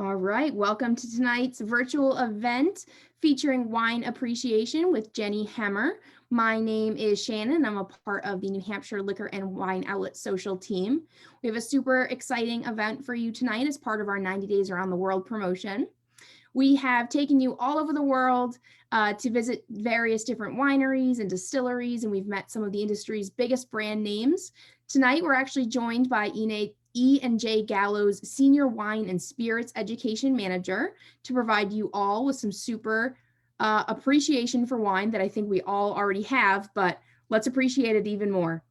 All right, welcome to tonight's virtual event featuring wine appreciation with Jenny Hemmer. My name is Shannon. I'm a part of the New Hampshire Liquor and Wine Outlet social team. We have a super exciting event for you tonight as part of our 90 Days Around the World promotion. We have taken you all over the world to visit various different wineries and distilleries, and we've met some of the industry's biggest brand names. Tonight, we're actually joined by E&J Gallo's Senior Wine and Spirits Education Manager to provide you all with some super appreciation for wine that I think we all already have, but let's appreciate it even more.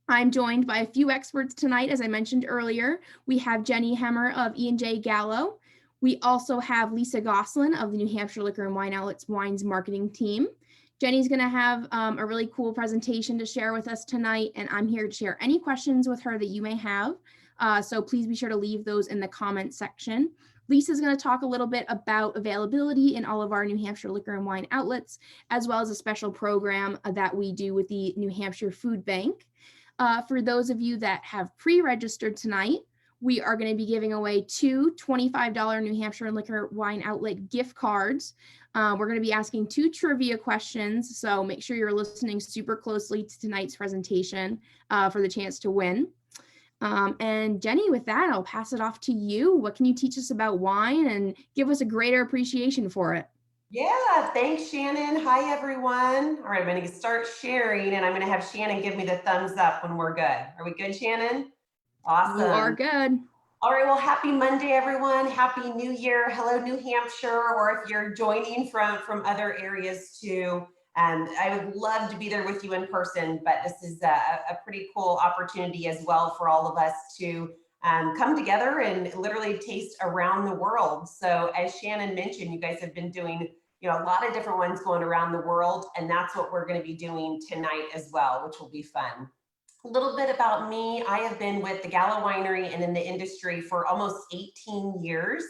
I'm joined by a few experts tonight, as I mentioned earlier. We have Jenny Hemmer of E&J Gallo. We also have Lisa Goslin of the New Hampshire Liquor and Wine Outlets Wines marketing team. Jenny's going to have a really cool presentation to share with us tonight, and I'm here to share any questions with her that you may have. So please be sure to leave those in the comment section. Lisa's going to talk a little bit about availability in all of our New Hampshire Liquor and Wine outlets, as well as a special program that we do with the New Hampshire Food Bank. For those of you that have pre-registered tonight, we are going to be giving away two $25 New Hampshire Liquor Wine Outlet gift cards. We're going to be asking two trivia questions, so make sure you're listening super closely to tonight's presentation for the chance to win. And Jenny, with that, I'll pass it off to you. What can you teach us about wine and give us a greater appreciation for it? Yeah, thanks, Shannon. Hi, everyone. All right, I'm going to start sharing, and I'm going to have Shannon give me the thumbs up when we're good. Are we good, Shannon? Awesome. You are good. All right, well, happy Monday, everyone. Happy New Year. Hello, New Hampshire, or if you're joining from other areas too. I would love to be there with you in person, but this is a pretty cool opportunity as well for all of us to come together and literally taste around the world. So as Shannon mentioned, you guys have been doing a lot of different ones going around the world, and that's what we're going to be doing tonight as well, which will be fun. A little bit about me. I have been with the Gallo Winery and in the industry for almost 18 years.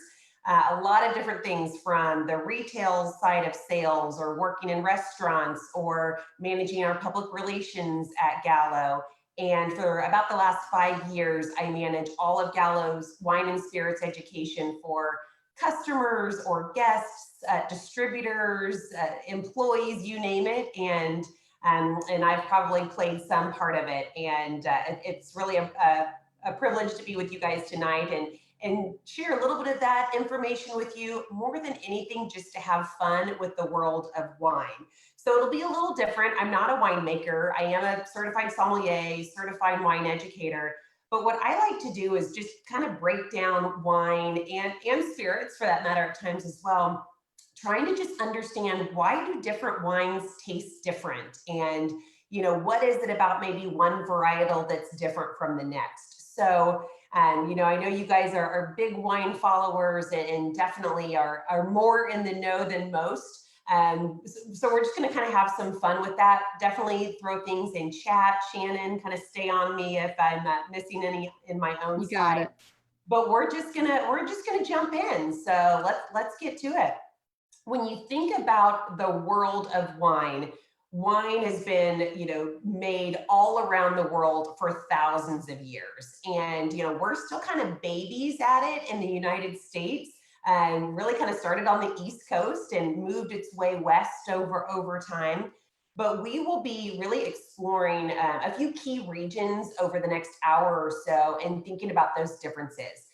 A lot of different things, from the retail side of sales or working in restaurants or managing our public relations at Gallo. And for about the last 5 years, I manage all of Gallo's wine and spirits education for customers or guests, distributors, employees, you name it. And I've probably played some part of it. And it's really a privilege to be with you guys tonight and share a little bit of that information with you, more than anything, just to have fun with the world of wine. So it'll be a little different. I'm not a winemaker. I am a certified sommelier, certified wine educator. But what I like to do is just kind of break down wine and spirits, for that matter, at times as well, trying to just understand, why do different wines taste different? And, what is it about maybe one varietal that's different from the next? So, I know you guys are big wine followers and definitely are more in the know than most. So we're just going to kind of have some fun with that. Definitely throw things in chat. Shannon, kind of stay on me if I'm missing any in my own You got side. it. But we're just gonna jump in. So let's get to it. When you think about the world of wine, wine has been, made all around the world for thousands of years. And, we're still kind of babies at it in the United States, and really kind of started on the East Coast and moved its way west over time. But we will be really exploring a few key regions over the next hour or so and thinking about those differences.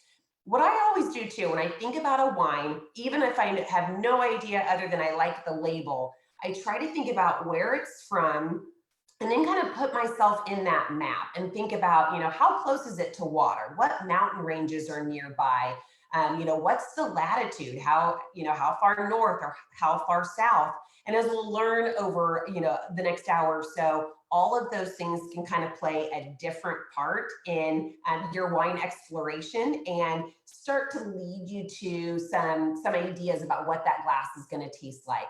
What I always do too, when I think about a wine, even if I have no idea other than I like the label, I try to think about where it's from, and then kind of put myself in that map and think about, how close is it to water? What mountain ranges are nearby? What's the latitude? How far north or how far south? And as we'll learn over, the next hour or so, all of those things can kind of play a different part in your wine exploration and start to lead you to some ideas about what that glass is going to taste like.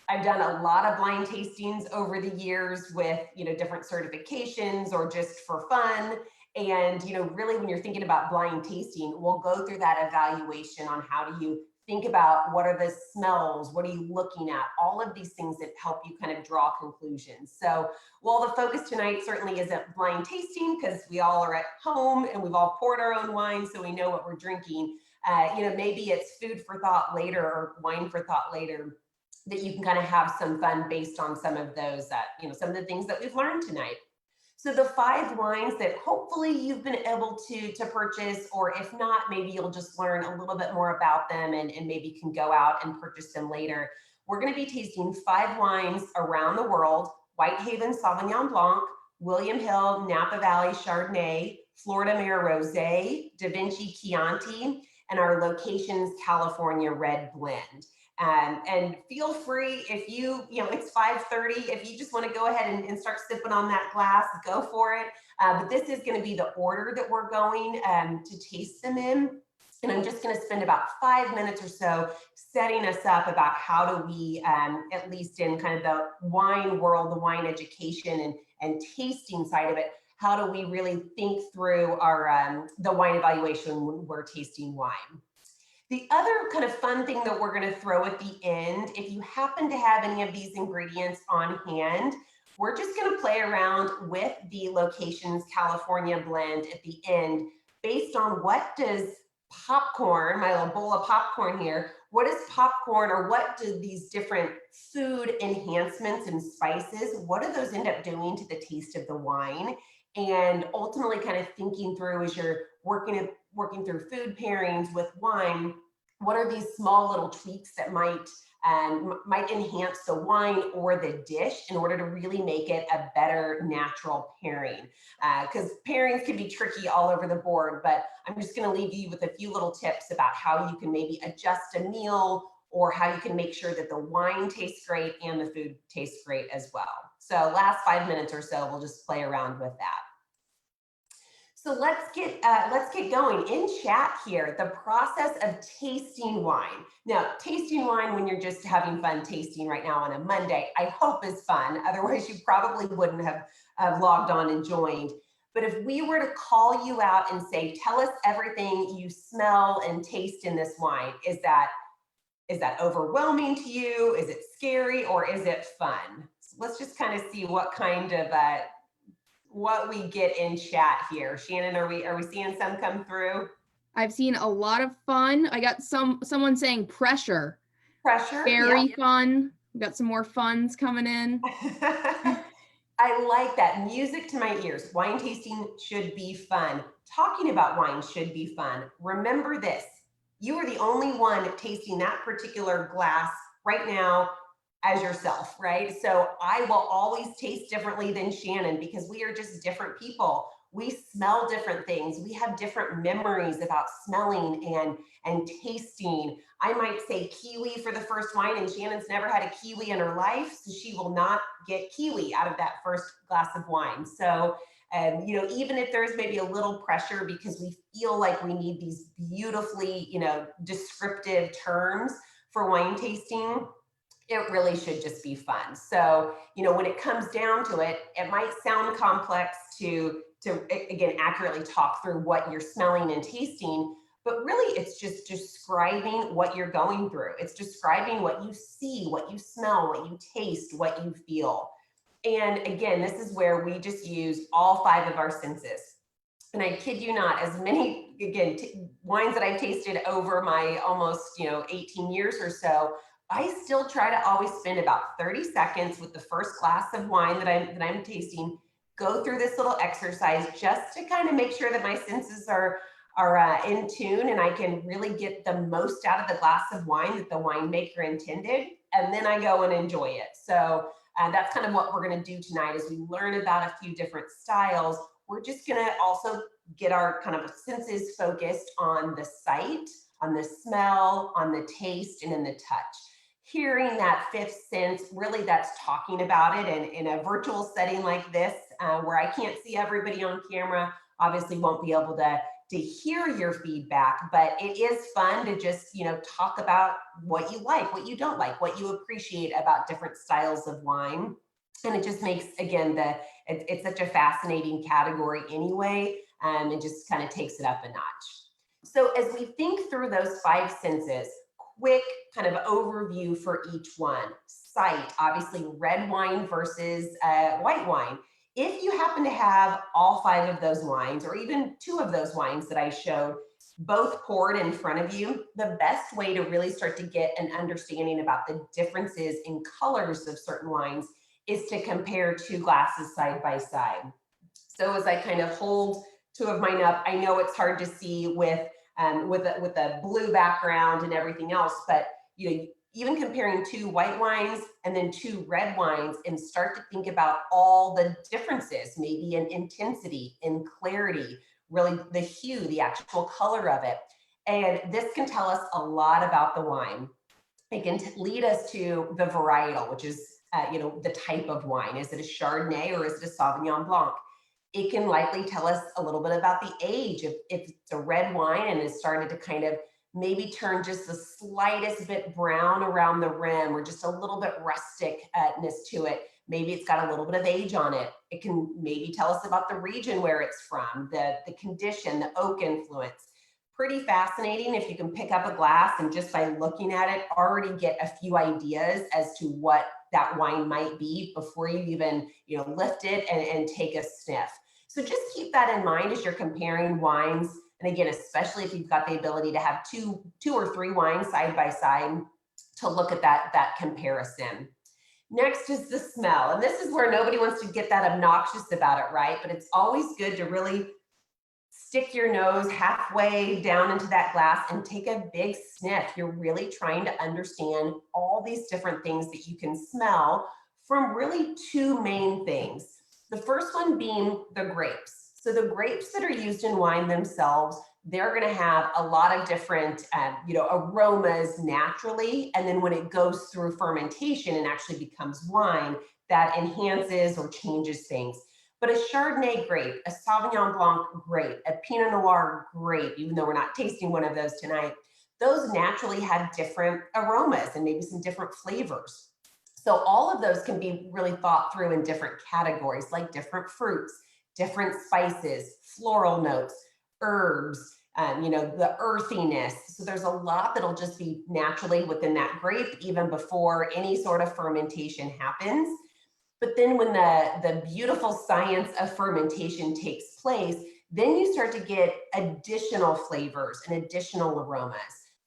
I've done a lot of blind tastings over the years with, different certifications or just for fun. And, really when you're thinking about blind tasting, we'll go through that evaluation on how do you think about what are the smells, what are you looking at, all of these things that help you kind of draw conclusions. So while the focus tonight certainly isn't blind tasting, because we all are at home and we've all poured our own wine, so we know what we're drinking, maybe it's food for thought later or wine for thought later, that you can kind of have some fun based on some of those, some of the things that we've learned tonight. So the 5 wines that hopefully you've been able to purchase, or if not, maybe you'll just learn a little bit more about them and maybe can go out and purchase them later. We're going to be tasting 5 wines around the world: Whitehaven Sauvignon Blanc, William Hill Napa Valley Chardonnay, Florida Mare Rosé, Da Vinci Chianti, and our Locations California Red Blend. And feel free, if it's 5:30, if you just want to go ahead and start sipping on that glass, go for it. But this is going to be the order that we're going to taste them in. And I'm just going to spend about 5 minutes or so setting us up about how do we, at least in kind of the wine world, the wine education and tasting side of it, how do we really think through our the wine evaluation when we're tasting wine. The other kind of fun thing that we're going to throw at the end, if you happen to have any of these ingredients on hand, we're just going to play around with the Locations California blend at the end based on what does popcorn, my little bowl of popcorn here, what is popcorn, or what do these different food enhancements and spices, what do those end up doing to the taste of the wine? And ultimately kind of thinking through as you're working through food pairings with wine, what are these small little tweaks that might enhance the wine or the dish in order to really make it a better natural pairing. Because pairings can be tricky all over the board, but I'm just going to leave you with a few little tips about how you can maybe adjust a meal, or how you can make sure that the wine tastes great and the food tastes great as well. So last 5 minutes or so, we'll just play around with that. So let's get going. In chat here, the process of tasting wine. Now, tasting wine when you're just having fun tasting right now on a Monday, I hope is fun. Otherwise, you probably wouldn't have logged on and joined. But if we were to call you out and say, tell us everything you smell and taste in this wine, is that overwhelming to you? Is it scary, or is it fun? So let's just kind of see what kind of what we get in chat here. Shannon, are we seeing some come through? I've seen a lot of fun. I got someone saying pressure. Pressure. Very fun. We got some more funs coming in. I like that. Music to my ears. Wine tasting should be fun. Talking about wine should be fun. Remember this. You are the only one tasting that particular glass right now as yourself, right? So I will always taste differently than Shannon because we are just different people. We smell different things. We have different memories about smelling and tasting. I might say kiwi for the first wine, and Shannon's never had a kiwi in her life, so she will not get kiwi out of that first glass of wine. So, even if there's maybe a little pressure because we feel like we need these beautifully, descriptive terms for wine tasting, it really should just be fun. So, when it comes down to it, it might sound complex to again, accurately talk through what you're smelling and tasting, but really it's just describing what you're going through. It's describing what you see, what you smell, what you taste, what you feel. And again, this is where we just use all 5 of our senses. And I kid you not, as many, again, wines that I've tasted over my almost, 18 years or so, I still try to always spend about 30 seconds with the first glass of wine that I'm tasting, go through this little exercise just to kind of make sure that my senses are in tune and I can really get the most out of the glass of wine that the winemaker intended. And then I go and enjoy it. So that's kind of what we're going to do tonight as we learn about a few different styles. We're just going to also get our kind of senses focused on the sight, on the smell, on the taste, and in the touch. Hearing that 5th sense, really that's talking about it. And in a virtual setting like this, where I can't see everybody on camera, obviously won't be able to hear your feedback, but it is fun to just, talk about what you like, what you don't like, what you appreciate about different styles of wine. And it just makes, again, it's such a fascinating category anyway, and just kind of takes it up a notch. So as we think through those 5 senses, quick kind of overview for each one. Sight, obviously red wine versus white wine. If you happen to have all 5 of those wines, or even 2 of those wines that I showed, both poured in front of you, the best way to really start to get an understanding about the differences in colors of certain wines is to compare two glasses side by side. So as I kind of hold two of mine up, I know it's hard to see with a blue background and everything else, but you know, even comparing two white wines and then two red wines and start to think about all the differences, maybe in intensity, in clarity, really the hue, the actual color of it. And this can tell us a lot about the wine. It can lead us to the varietal, which is the type of wine. Is it a Chardonnay or is it a Sauvignon Blanc? It can likely tell us a little bit about the age. If it's a red wine and has started to kind of maybe turn just the slightest bit brown around the rim or just a little bit rusticness to it, maybe it's got a little bit of age on it. It can maybe tell us about the region where it's from, the condition, the oak influence. Pretty fascinating if you can pick up a glass and just by looking at it, already get a few ideas as to what that wine might be before you even lift it and take a sniff. So just keep that in mind as you're comparing wines. And again, especially if you've got the ability to have two or three wines side by side, to look at that comparison. Next is the smell. And this is where nobody wants to get that obnoxious about it, right? But it's always good to really stick your nose halfway down into that glass and take a big sniff. You're really trying to understand all these different things that you can smell from really two main things. The first one being the grapes. So the grapes that are used in wine themselves, they're going to have a lot of different aromas naturally. And then when it goes through fermentation and actually becomes wine, that enhances or changes things. But a Chardonnay grape, a Sauvignon Blanc grape, a Pinot Noir grape, even though we're not tasting one of those tonight, those naturally have different aromas and maybe some different flavors. So all of those can be really thought through in different categories, like different fruits, different spices, floral notes, herbs, the earthiness. So there's a lot that'll just be naturally within that grape, even before any sort of fermentation happens. But then when the beautiful science of fermentation takes place, then you start to get additional flavors and additional aromas.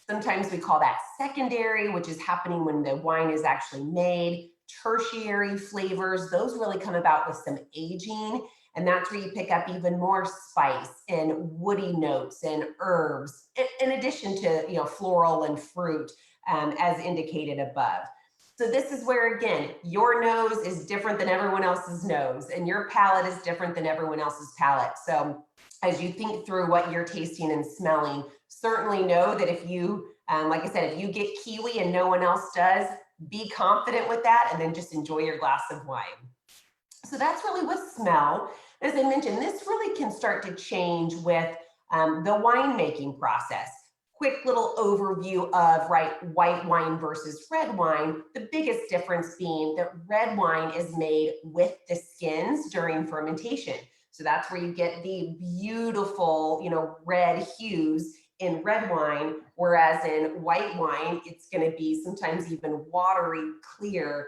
Sometimes we call that secondary, which is happening when the wine is actually made. Tertiary flavors, those really come about with some aging. And that's where you pick up even more spice and woody notes and herbs, in addition to floral and fruit, as indicated above. So this is where, again, your nose is different than everyone else's nose, and your palate is different than everyone else's palate. So as you think through what you're tasting and smelling, certainly know that if you, like I said, if you get kiwi and no one else does, be confident with that and then just enjoy your glass of wine. So that's really with smell. As I mentioned, this really can start to change with the winemaking process. Quick little overview of white wine versus red wine. The biggest difference being that red wine is made with the skins during fermentation. So that's where you get the beautiful, red hues in red wine, whereas in white wine, it's going to be sometimes even watery clear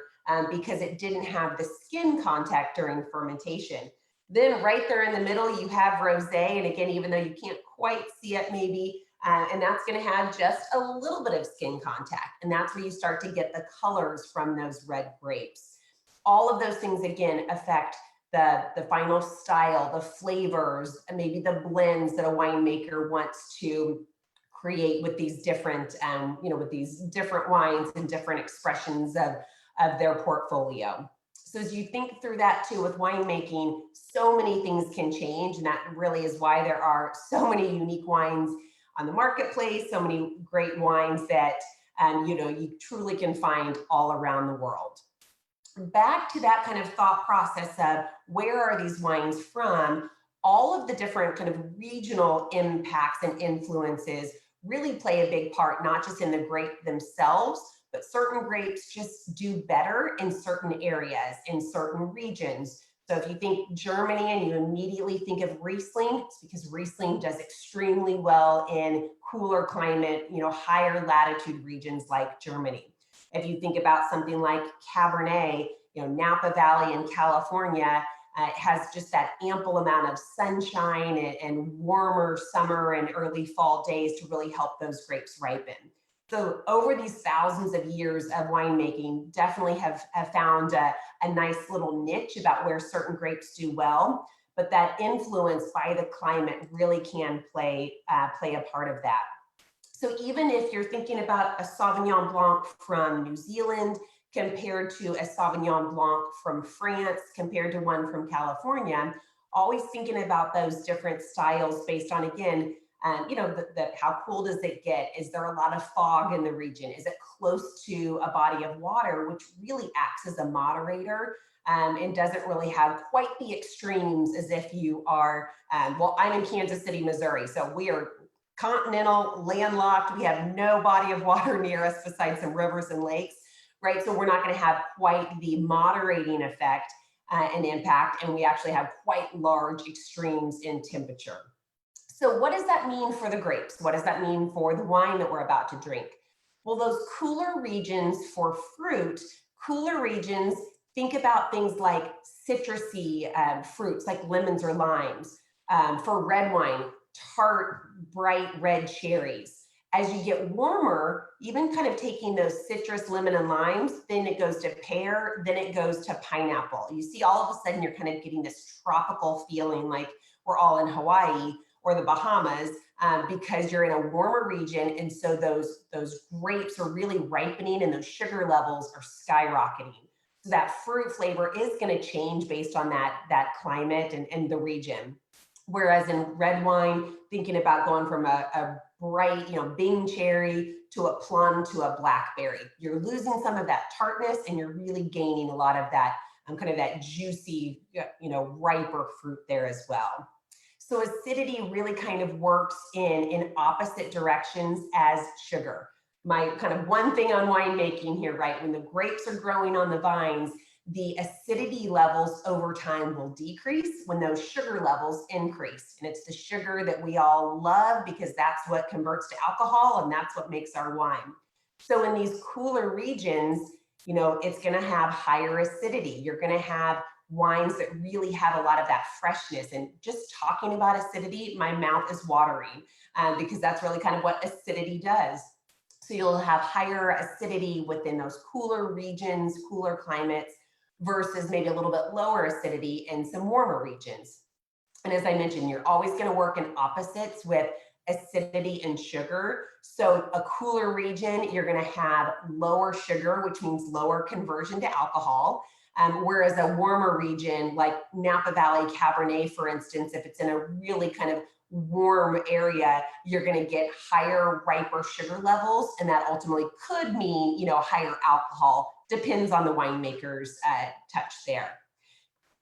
because it didn't have the skin contact during fermentation. Then right there in the middle, you have rosé. And again, even though you can't quite see it maybe, and that's going to have just a little bit of skin contact. And that's where you start to get the colors from those red grapes. All of those things, again, affect the final style, the flavors, and maybe the blends that a winemaker wants to create with these different, with these different wines and different expressions of their portfolio. So as you think through that too with winemaking, so many things can change. And that really is why there are so many unique wines on the marketplace, so many great wines that you truly can find all around the world. Back to that kind of thought process of where are these wines from, all of the different kind of regional impacts and influences really play a big part, not just in the grape themselves, but certain grapes just do better in certain areas, in certain regions. So if you think Germany and you immediately think of Riesling, it's because Riesling does extremely well in cooler climate, higher latitude regions like Germany. If you think about something like Cabernet, Napa Valley in California, It has just that ample amount of sunshine and warmer summer and early fall days to really help those grapes ripen. So over these thousands of years of winemaking, definitely have found a nice little niche about where certain grapes do well, but that influence by the climate really can play a part of that. So even if you're thinking about a Sauvignon Blanc from New Zealand compared to a Sauvignon Blanc from France compared to one from California, always thinking about those different styles based on, again, how cool does it get? Is there a lot of fog in the region? Is it close to a body of water, which really acts as a moderator and doesn't really have quite the extremes as if you are, well, I'm in Kansas City, Missouri, so we are continental, landlocked. We have no body of water near us besides some rivers and lakes, right? So we're not going to have quite the moderating effect and impact, and we actually have quite large extremes in temperature. So what does that mean for the grapes? What does that mean for the wine that we're about to drink? Well, those cooler regions for fruit, cooler regions, think about things like citrusy fruits like lemons or limes. For red wine, tart, bright red cherries. As you get warmer, even kind of taking those citrus, lemon, and limes, then it goes to pear, then it goes to pineapple. You see, all of a sudden, you're kind of getting this tropical feeling like we're all in Hawaii or the Bahamas because you're in a warmer region. And so those grapes are really ripening and those sugar levels are skyrocketing. So that fruit flavor is going to change based on that climate and the region. Whereas in red wine, thinking about going from a bright, Bing cherry to a plum to a blackberry, you're losing some of that tartness and you're really gaining a lot of that kind of that juicy, riper fruit there as well. So acidity really kind of works in opposite directions as sugar. My kind of one thing on winemaking here, right? When the grapes are growing on the vines, the acidity levels over time will decrease when those sugar levels increase. And it's the sugar that we all love because that's what converts to alcohol and that's what makes our wine. So in these cooler regions, it's going to have higher acidity. You're going to have wines that really have a lot of that freshness. And just talking about acidity, my mouth is watering because that's really kind of what acidity does. So you'll have higher acidity within those cooler regions, cooler climates, versus maybe a little bit lower acidity in some warmer regions. And as I mentioned, you're always going to work in opposites with acidity and sugar. So a cooler region, you're going to have lower sugar, which means lower conversion to alcohol. Whereas a warmer region like Napa Valley Cabernet, for instance, if it's in a really kind of warm area, you're going to get higher, riper sugar levels. And that ultimately could mean, higher alcohol. Depends on the winemaker's touch there.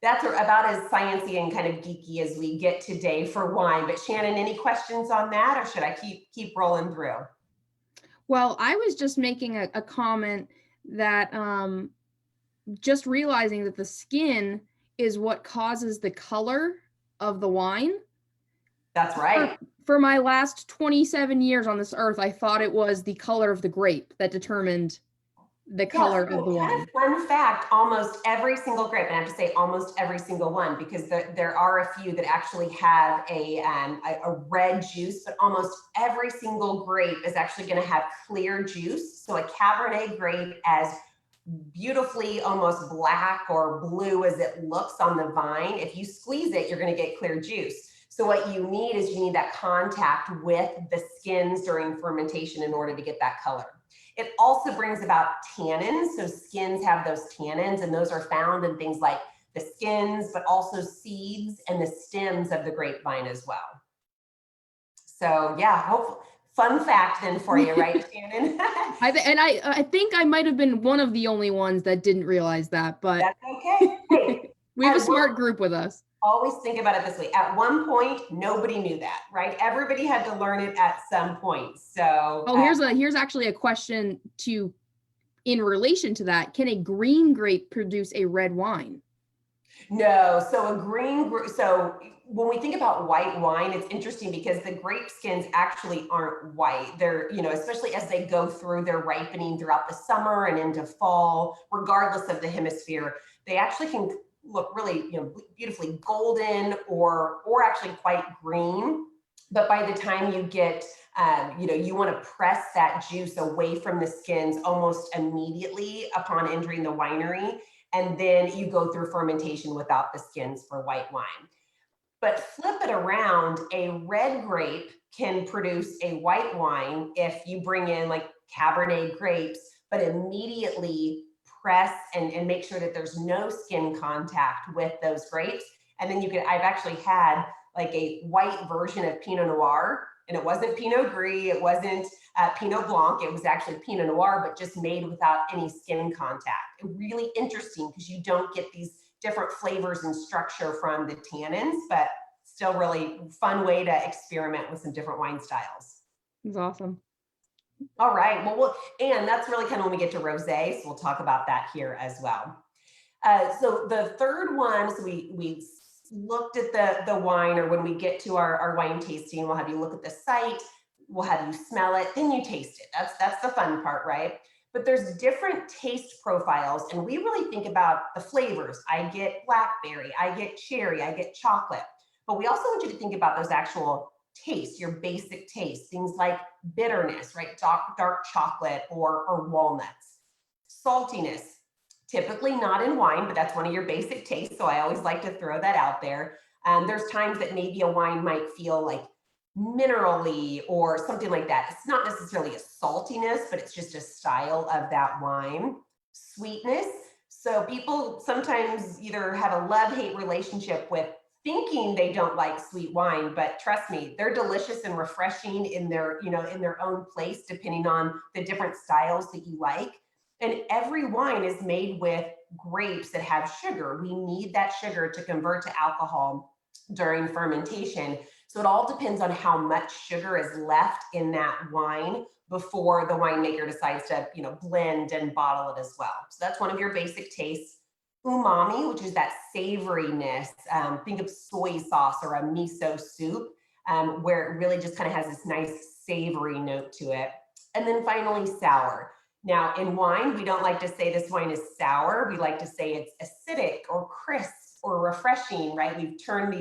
That's about as sciencey and kind of geeky as we get today for wine. But Shannon, any questions on that, or should I keep rolling through? Well, I was just making a comment that just realizing that the skin is what causes the color of the wine. That's right. For my last 27 years on this earth, I thought it was the color of the grape that determined the color of the wine. Fun fact, almost every single grape, and I have to say almost every single one, because there are a few that actually have a red juice, but almost every single grape is actually going to have clear juice. So a Cabernet grape, as beautifully almost black or blue as it looks on the vine, if you squeeze it, you're going to get clear juice. So what you need that contact with the skins during fermentation in order to get that color. It also brings about tannins. So skins have those tannins, and those are found in things like the skins, but also seeds and the stems of the grapevine as well. So yeah, hopefully, fun fact then for you, right, Shannon? I think I might have been one of the only ones that didn't realize that, but that's okay. Hey, we have a smart group with us. Always think about it this way. At one point, nobody knew that, right? Everybody had to learn it at some point. So here's actually a question in relation to that. Can a green grape produce a red wine? No. So when we think about white wine, it's interesting because the grape skins actually aren't white. They're, especially as they go through their ripening throughout the summer and into fall, regardless of the hemisphere, they actually can look really, beautifully golden or actually quite green. But by the time you get, you want to press that juice away from the skins almost immediately upon entering the winery. And then you go through fermentation without the skins for white wine. But flip it around, a red grape can produce a white wine if you bring in like Cabernet grapes, but immediately press and make sure that there's no skin contact with those grapes. And then I've actually had like a white version of Pinot Noir, and it wasn't Pinot Gris, it wasn't Pinot Blanc, it was actually Pinot Noir, but just made without any skin contact. Really interesting because you don't get these different flavors and structure from the tannins, but still really fun way to experiment with some different wine styles. It's awesome. All right, well, and that's really kind of when we get to rosé, so we'll talk about that here as well. So the third one, so we looked at the wine, or when we get to our wine tasting, we'll have you look at the site, we'll have you smell it, then you taste it. That's the fun part, right? But there's different taste profiles, and we really think about the flavors. I get blackberry, I get cherry, I get chocolate. But we also want you to think about those actual tastes, your basic taste, things like bitterness, right? Dark chocolate or walnuts. Saltiness, typically not in wine, but that's one of your basic tastes. So I always like to throw that out there. There's times that maybe a wine might feel like minerally or something like that. It's not necessarily a saltiness, but it's just a style of that wine. Sweetness. So people sometimes either have a love-hate relationship with thinking they don't like sweet wine, but trust me, they're delicious and refreshing in their, in their own place, depending on the different styles that you like. And every wine is made with grapes that have sugar. We need that sugar to convert to alcohol during fermentation. So it all depends on how much sugar is left in that wine before the winemaker decides to, blend and bottle it as well. So that's one of your basic tastes. Umami, which is that savoriness. Think of soy sauce or a miso soup, where it really just kind of has this nice savory note to it. And then finally, sour. Now, in wine, we don't like to say this wine is sour. We like to say it's acidic or crisp or refreshing, right? We've turned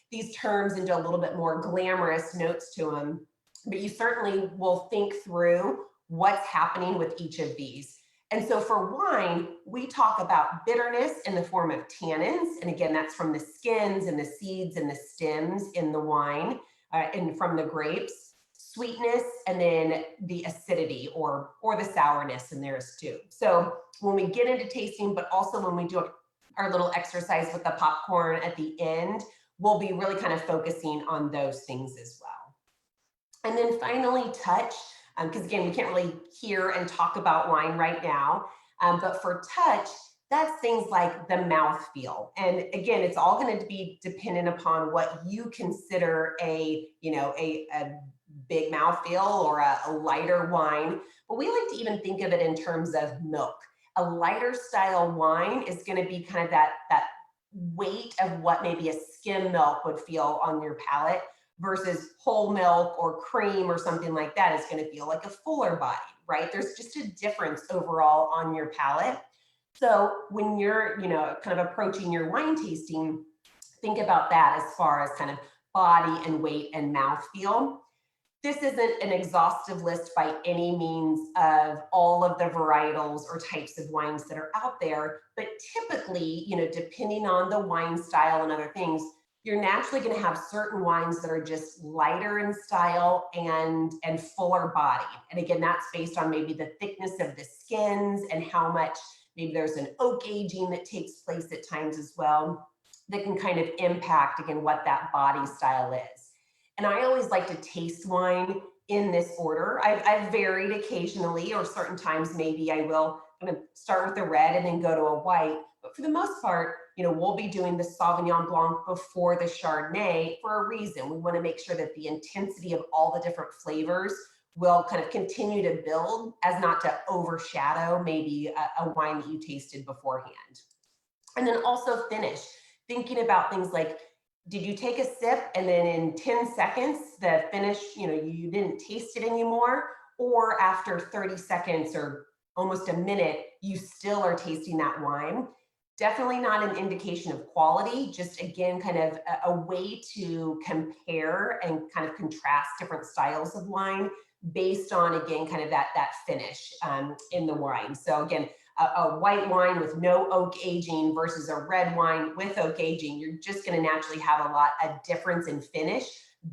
these terms into a little bit more glamorous notes to them. But you certainly will think through what's happening with each of these. And so for wine, we talk about bitterness in the form of tannins. And again, that's from the skins and the seeds and the stems in the wine and from the grapes. Sweetness, and then the acidity or the sourness in theirs too. So when we get into tasting, but also when we do our little exercise with the popcorn at the end, we'll be really kind of focusing on those things as well. And then finally, touch. Because again, we can't really hear and talk about wine right now. But for touch, that's things like the mouthfeel. And again, it's all going to be dependent upon what you consider a big mouthfeel or a lighter wine. But we like to even think of it in terms of milk. A lighter style wine is going to be kind of that weight of what maybe a skim milk would feel on your palate, versus whole milk or cream or something like that is going to feel like a fuller body, right? There's just a difference overall on your palate. So when you're, kind of approaching your wine tasting, think about that as far as kind of body and weight and mouthfeel. This isn't an exhaustive list by any means of all of the varietals or types of wines that are out there, but typically, depending on the wine style and other things, you're naturally going to have certain wines that are just lighter in style and fuller body. And again, that's based on maybe the thickness of the skins and how much maybe there's an oak aging that takes place at times as well that can kind of impact, again, what that body style is. And I always like to taste wine in this order. I've varied occasionally, or certain times maybe I will kind of start with the red and then go to a white. But for the most part, we'll be doing the Sauvignon Blanc before the Chardonnay for a reason. We want to make sure that the intensity of all the different flavors will kind of continue to build as not to overshadow maybe a wine that you tasted beforehand. And then also finish, thinking about things like, did you take a sip and then in 10 seconds, the finish, you didn't taste it anymore? Or after 30 seconds or almost a minute, you still are tasting that wine? Definitely not an indication of quality, just again, kind of a way to compare and kind of contrast different styles of wine based on, again, kind of that finish in the wine. So again, a white wine with no oak aging versus a red wine with oak aging, you're just going to naturally have a difference in finish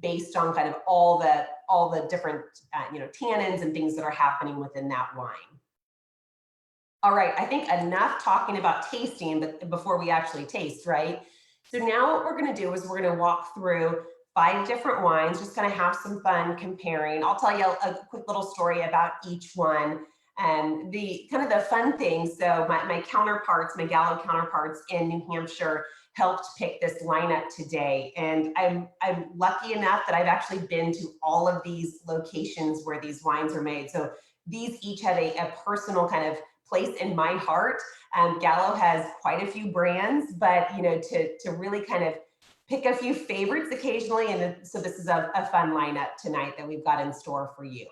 based on kind of all the different tannins and things that are happening within that wine. All right, I think enough talking about tasting, but before we actually taste, right? So now what we're going to do is we're going to walk through 5 different wines, just kind of have some fun comparing. I'll tell you a quick little story about each one. And the kind of the fun thing, so my counterparts, my Gallo counterparts in New Hampshire helped pick this lineup today. And I'm lucky enough that I've actually been to all of these locations where these wines are made. So these each have a personal kind of place in my heart. Gallo has quite a few brands, but to really kind of pick a few favorites occasionally. And so this is a fun lineup tonight that we've got in store for you.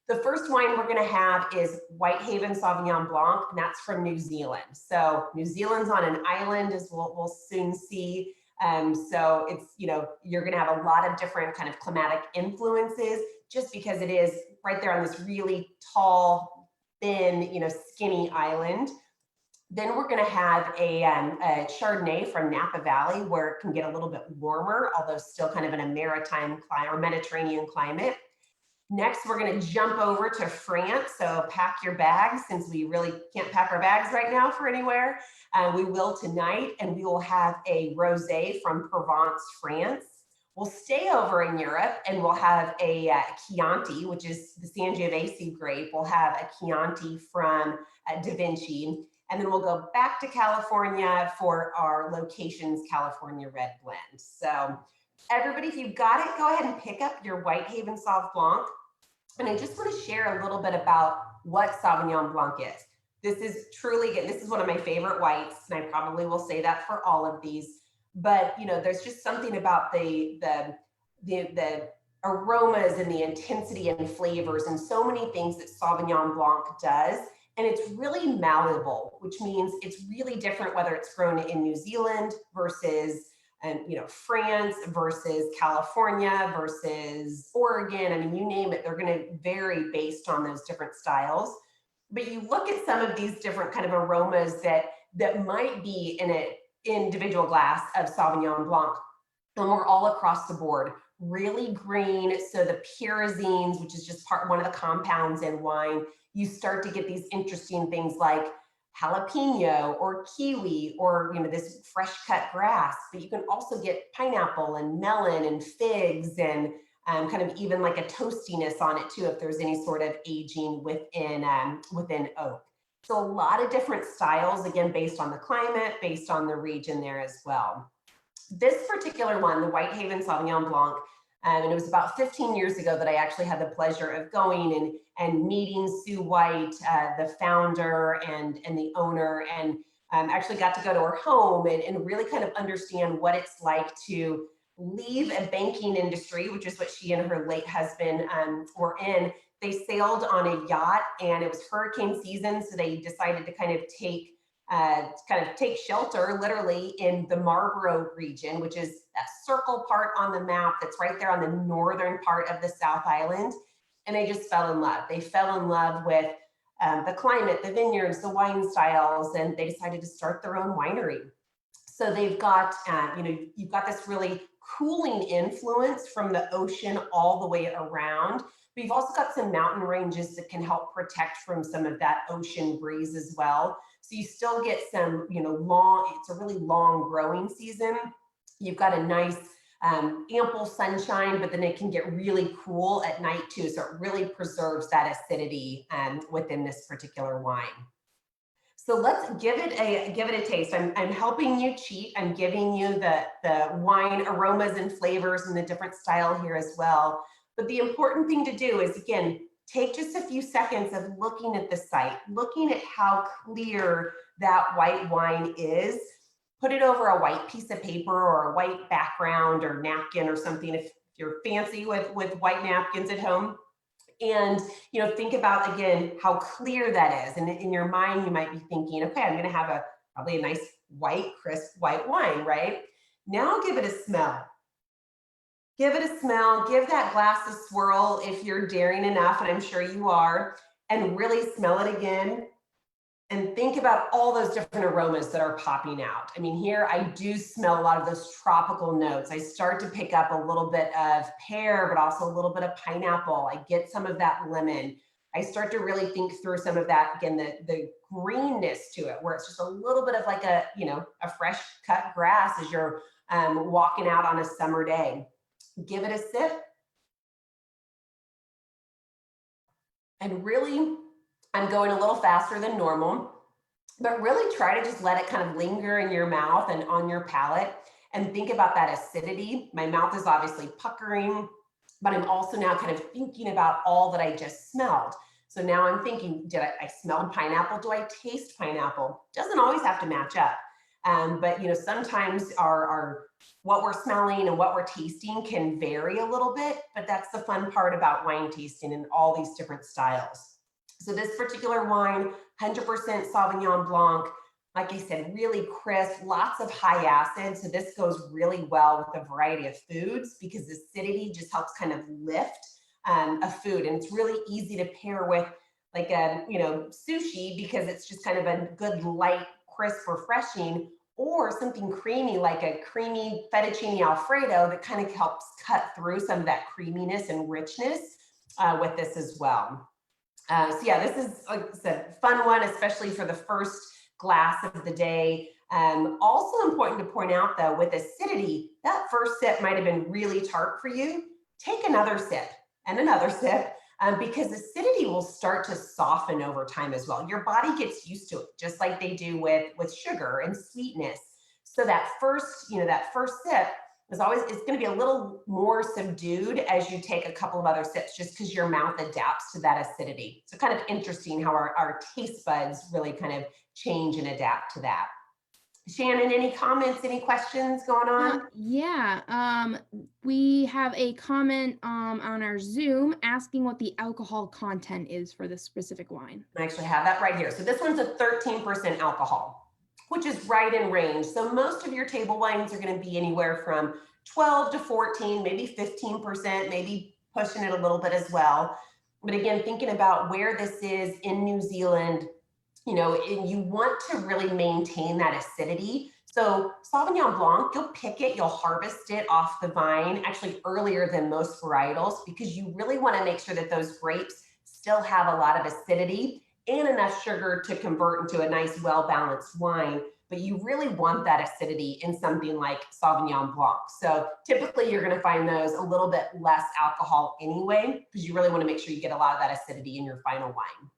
The first wine we're going to have is Whitehaven Sauvignon Blanc, and that's from New Zealand. So New Zealand's on an island, as we'll soon see. So it's, you're going to have a lot of different kind of climatic influences just because it is right there on this really tall, thin, skinny island. Then we're going to have a Chardonnay from Napa Valley, where it can get a little bit warmer, although still kind of in a maritime climate or Mediterranean climate. Next, we're going to jump over to France. So pack your bags, since we really can't pack our bags right now for anywhere. We will tonight, and we will have a rosé from Provence, France. We'll stay over in Europe, and we'll have a Chianti, which is the Sangiovese grape. We'll have a Chianti from Da Vinci. And then we'll go back to California for our Locations California Red Blend. So everybody, if you've got it, go ahead and pick up your Whitehaven Sauv Blanc. And I just want to share a little bit about what Sauvignon Blanc is. This is truly, this is one of my favorite whites, and I probably will say that for all of these. But there's just something about the aromas and the intensity and flavors and so many things that Sauvignon Blanc does. And it's really malleable, which means it's really different whether it's grown in New Zealand versus France versus California versus Oregon. I mean, you name it, they're going to vary based on those different styles. But you look at some of these different kind of aromas that might be in an individual glass of Sauvignon Blanc, and we're all across the board. Really green, so the pyrazines, which is just one of the compounds in wine, you start to get these interesting things like jalapeno or kiwi or this fresh cut grass. But you can also get pineapple and melon and figs and kind of even like a toastiness on it too, if there's any sort of aging within oak. So a lot of different styles, again, based on the climate, based on the region there as well. This particular one, the Whitehaven Sauvignon Blanc, and it was about 15 years ago that I actually had the pleasure of going and meeting Sue White, the founder and the owner, and actually got to go to her home and really kind of understand what it's like to leave a banking industry, which is what she and her late husband were in. They sailed on a yacht, and it was hurricane season, so they decided to kind of take shelter literally in the Marlborough region, which is that circle part on the map that's right there on the northern part of the South Island. And they just fell in love. They fell in love with the climate, the vineyards, the wine styles, and they decided to start their own winery. So they've got, you've got this really cooling influence from the ocean all the way around. But you've also got some mountain ranges that can help protect from some of that ocean breeze as well. So you still get some, it's a really long growing season. You've got a nice ample sunshine, but then it can get really cool at night too. So it really preserves that acidity within this particular wine. So let's give it a taste. I'm helping you cheat. I'm giving you the wine aromas and flavors and the different style here as well. But the important thing to do is, again, take just a few seconds of looking at the site, looking at how clear that white wine is. Put it over a white piece of paper or a white background or napkin or something if you're fancy with white napkins at home. And think about, again, how clear that is. And in your mind, you might be thinking, okay, I'm going to have probably a nice white, crisp white wine, right? Now give it a smell. Give it a smell, give that glass a swirl if you're daring enough, and I'm sure you are, and really smell it again and think about all those different aromas that are popping out. I mean, here I do smell a lot of those tropical notes. I start to pick up a little bit of pear, but also a little bit of pineapple. I get some of that lemon. I start to really think through some of that, again, the greenness to it, where it's just a little bit of like a, a fresh cut grass as you're walking out on a summer day. Give it a sip. And really, I'm going a little faster than normal, but really try to just let it kind of linger in your mouth and on your palate and think about that acidity. My mouth is obviously puckering, but I'm also now kind of thinking about all that I just smelled. So now I'm thinking, did I smell pineapple? Do I taste pineapple? Doesn't always have to match up. But sometimes our what we're smelling and what we're tasting can vary a little bit, but that's the fun part about wine tasting in all these different styles. So this particular wine, 100% Sauvignon Blanc, like I said, really crisp, lots of high acid. So this goes really well with a variety of foods because the acidity just helps kind of lift a food. And it's really easy to pair with like a, sushi because it's just kind of a good light, crisp, refreshing, or something creamy like a creamy fettuccine Alfredo that kind of helps cut through some of that creaminess and richness with this as well. So yeah, this is, like I said, fun one, especially for the first glass of the day. Also important to point out though, with acidity, that first sip might have been really tart for you. Take another sip and another sip because acidity will start to soften over time as well. Your body gets used to it, just like they do with sugar and sweetness. So that first sip is always, it's going to be a little more subdued as you take a couple of other sips, just because your mouth adapts to that acidity. So kind of interesting how our taste buds really kind of change and adapt to that. Shannon, any comments, any questions going on? We have a comment on our Zoom asking what the alcohol content is for this specific wine. I actually have that right here. So this one's a 13% alcohol, which is right in range. So most of your table wines are going to be anywhere from 12 to 14, maybe 15%, maybe pushing it a little bit as well. But again, thinking about where this is in New Zealand, and you want to really maintain that acidity. So Sauvignon Blanc, you'll pick it, you'll harvest it off the vine, actually earlier than most varietals, because you really want to make sure that those grapes still have a lot of acidity and enough sugar to convert into a nice, well-balanced wine. But you really want that acidity in something like Sauvignon Blanc. So typically you're going to find those a little bit less alcohol anyway, because you really want to make sure you get a lot of that acidity in your final wine.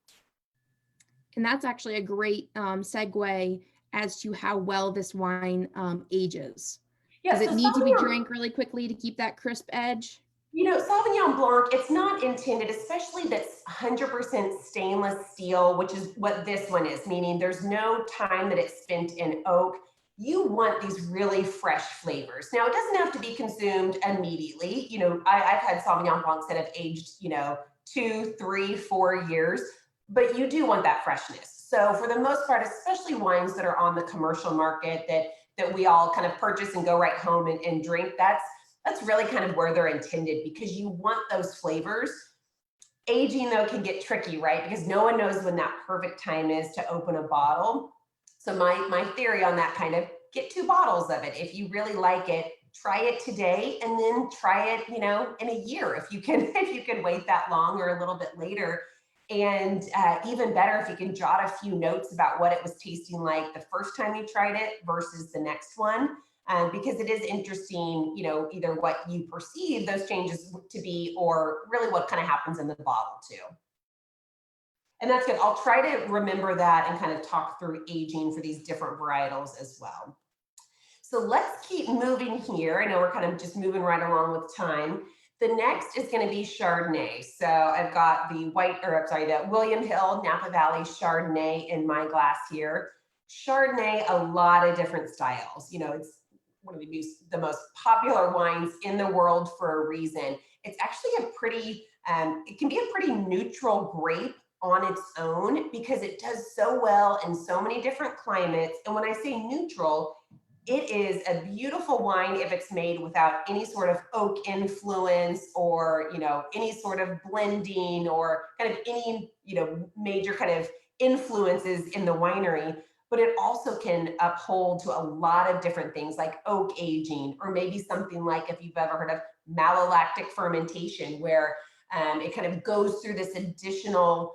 And that's actually a great segue as to how well this wine ages. Does it need to be drank really quickly to keep that crisp edge? Sauvignon Blanc, it's not intended, especially that's 100% stainless steel, which is what this one is, meaning there's no time that it's spent in oak. You want these really fresh flavors. Now, it doesn't have to be consumed immediately. I've had Sauvignon Blancs that have aged, 2, 3, 4 years, but you do want that freshness. So for the most part, especially wines that are on the commercial market that we all kind of purchase and go right home and drink, that's really kind of where they're intended, because you want those flavors. Aging though can get tricky, right? Because no one knows when that perfect time is to open a bottle. So my theory on that, kind of get 2 bottles of it. If you really like it, try it today and then try it, in a year if you can wait that long, or a little bit later. And even better if you can jot a few notes about what it was tasting like the first time you tried it versus the next one. Because it is interesting, either what you perceive those changes to be, or really what kind of happens in the bottle too. And that's good. I'll try to remember that and kind of talk through aging for these different varietals as well. So let's keep moving here. I know we're kind of just moving right along with time. The next is going to be Chardonnay. So I've got the William Hill Napa Valley Chardonnay in my glass here. Chardonnay, a lot of different styles. It's one of the most popular wines in the world for a reason. It's actually it can be a pretty neutral grape on its own because it does so well in so many different climates. And when I say neutral, it is a beautiful wine if it's made without any sort of oak influence or, any sort of blending or kind of any, major kind of influences in the winery. But it also can uphold to a lot of different things like oak aging, or maybe something like, if you've ever heard of malolactic fermentation, where it kind of goes through this additional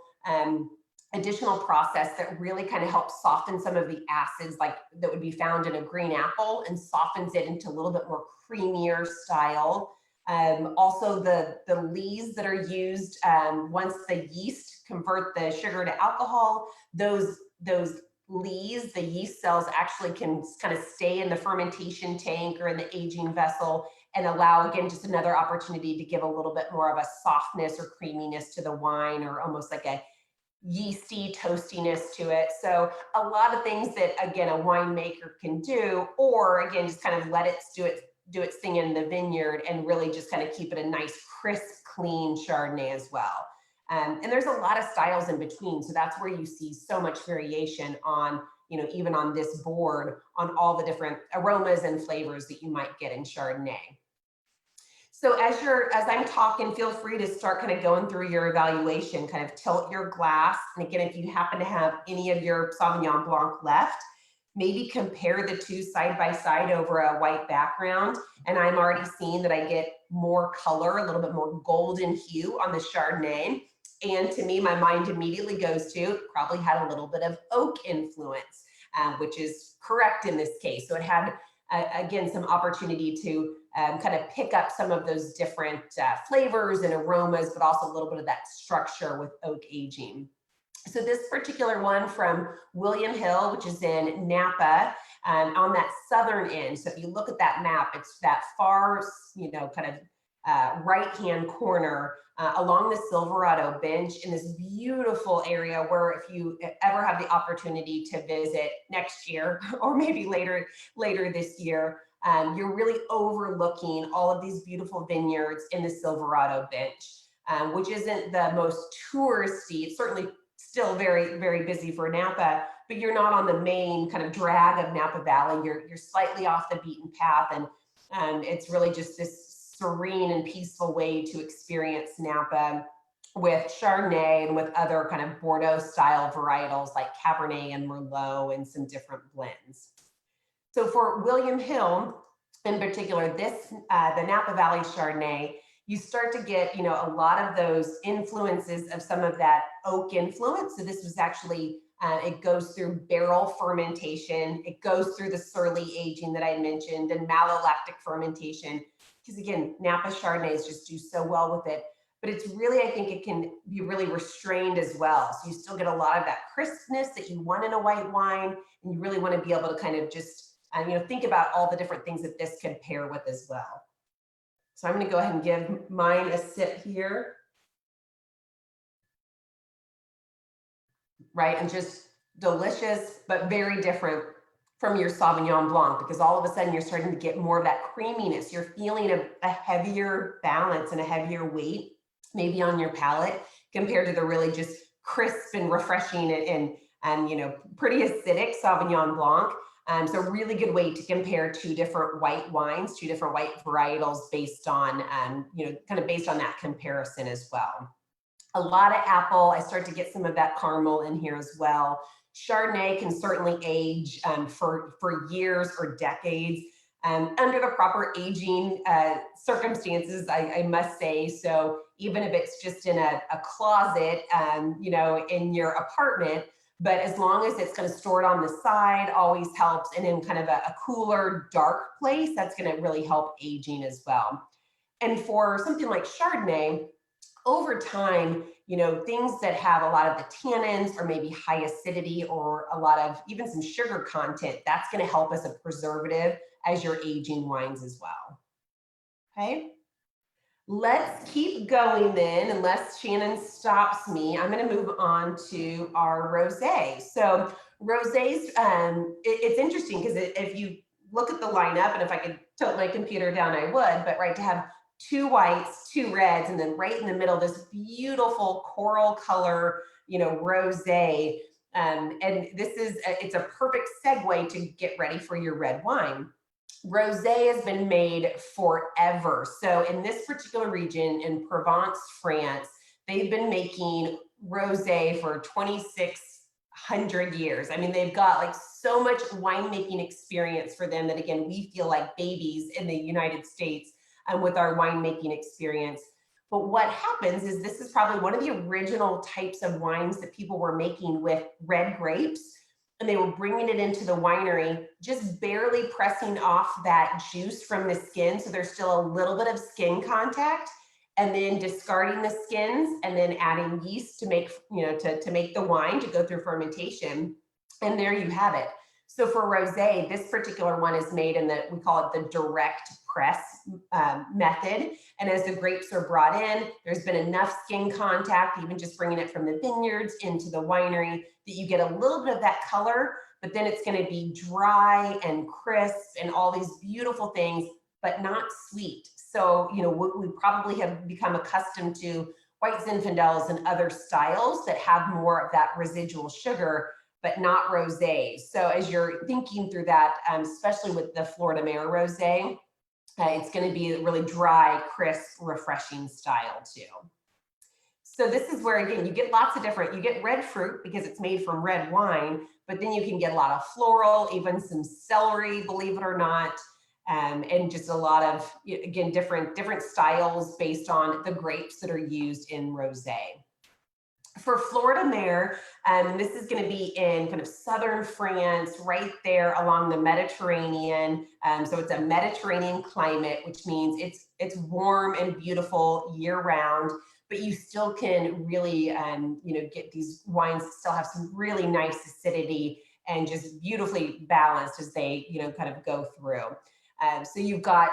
process that really kind of helps soften some of the acids like that would be found in a green apple and softens it into a little bit more creamier style. Also the lees that are used, once the yeast convert the sugar to alcohol, those lees, the yeast cells actually can kind of stay in the fermentation tank or in the aging vessel and allow, again, just another opportunity to give a little bit more of a softness or creaminess to the wine, or almost like a yeasty toastiness to it. So a lot of things that, again, a winemaker can do, or again, just kind of let it do its thing in the vineyard and really just kind of keep it a nice, crisp, clean Chardonnay as well. And there's a lot of styles in between. So that's where you see so much variation on, even on this board, on all the different aromas and flavors that you might get in Chardonnay. So as I'm talking, feel free to start kind of going through your evaluation, kind of tilt your glass. And again, if you happen to have any of your Sauvignon Blanc left, maybe compare the two side by side over a white background. And I'm already seeing that I get more color, a little bit more golden hue on the Chardonnay. And to me, my mind immediately goes to probably had a little bit of oak influence, which is correct in this case. So it had, again, some opportunity to kind of pick up some of those different flavors and aromas, but also a little bit of that structure with oak aging. So this particular one from William Hill, which is in Napa, on that southern end. So if you look at that map, it's that far, kind of right-hand corner along the Silverado Bench in this beautiful area where, if you ever have the opportunity to visit next year or maybe later this year, you're really overlooking all of these beautiful vineyards in the Silverado Bench, which isn't the most touristy. It's certainly still very, very busy for Napa, but you're not on the main kind of drag of Napa Valley. You're slightly off the beaten path, and it's really just this serene and peaceful way to experience Napa with Chardonnay and with other kind of Bordeaux style varietals like Cabernet and Merlot and some different blends. So for William Hill in particular, the Napa Valley Chardonnay, you start to get, a lot of those influences of some of that oak influence. So this was actually, it goes through barrel fermentation. It goes through the surly aging that I mentioned and malolactic fermentation. Because again, Napa Chardonnays just do so well with it. But it's really, I think it can be really restrained as well. So you still get a lot of that crispness that you want in a white wine. And you really want to be able to kind of just, think about all the different things that this can pair with as well. So I'm going to go ahead and give mine a sip here. Right, and just delicious, but very different from your Sauvignon Blanc, because all of a sudden you're starting to get more of that creaminess. You're feeling a heavier balance and a heavier weight maybe on your palate compared to the really just crisp and refreshing and pretty acidic Sauvignon Blanc. So really good way to compare two different white wines, two different white varietals based on, kind of based on that comparison as well. A lot of apple. I start to get some of that caramel in here as well. Chardonnay can certainly age for years or decades under the proper aging circumstances, I must say. So even if it's just in a closet, in your apartment, but as long as it's kind of stored on the side, always helps. And in kind of a cooler, dark place, that's going to really help aging as well. And for something like Chardonnay, over time, things that have a lot of the tannins or maybe high acidity or a lot of even some sugar content, that's going to help as a preservative as you're aging wines as well. Okay. Let's keep going then, unless Shannon stops me. I'm going to move on to our rosé. So rosés, it's interesting because if you look at the lineup, and if I could tilt my computer down, I would, but right, to have two whites, two reds, and then right in the middle, this beautiful coral color, rosé. And it's a perfect segue to get ready for your red wine. Rosé has been made forever. So in this particular region in Provence, France, they've been making rosé for 2,600 years. I mean, they've got like so much winemaking experience for them that, again, we feel like babies in the United States with our winemaking experience. But what happens is this is probably one of the original types of wines that people were making with red grapes, and they were bringing it into the winery, just barely pressing off that juice from the skin. So there's still a little bit of skin contact, and then discarding the skins and then adding yeast to make, to make the wine to go through fermentation. And there you have it. So for rosé, this particular one is made in we call it the direct press method. And as the grapes are brought in, there's been enough skin contact, even just bringing it from the vineyards into the winery, that you get a little bit of that color, but then it's going to be dry and crisp and all these beautiful things, but not sweet. So, we probably have become accustomed to white Zinfandels and other styles that have more of that residual sugar, but not rosé. So as you're thinking through that, especially with the Florida Mare rosé, it's going to be a really dry, crisp, refreshing style too. So this is where, again, you get you get red fruit because it's made from red wine, but then you can get a lot of floral, even some celery, believe it or not, and just a lot of, again, different styles based on the grapes that are used in rosé. For Florida Mare, this is going to be in kind of southern France, right there along the Mediterranean. So it's a Mediterranean climate, which means it's warm and beautiful year round, but you still can really, get these wines that still have some really nice acidity and just beautifully balanced as they, kind of go through. So you've got,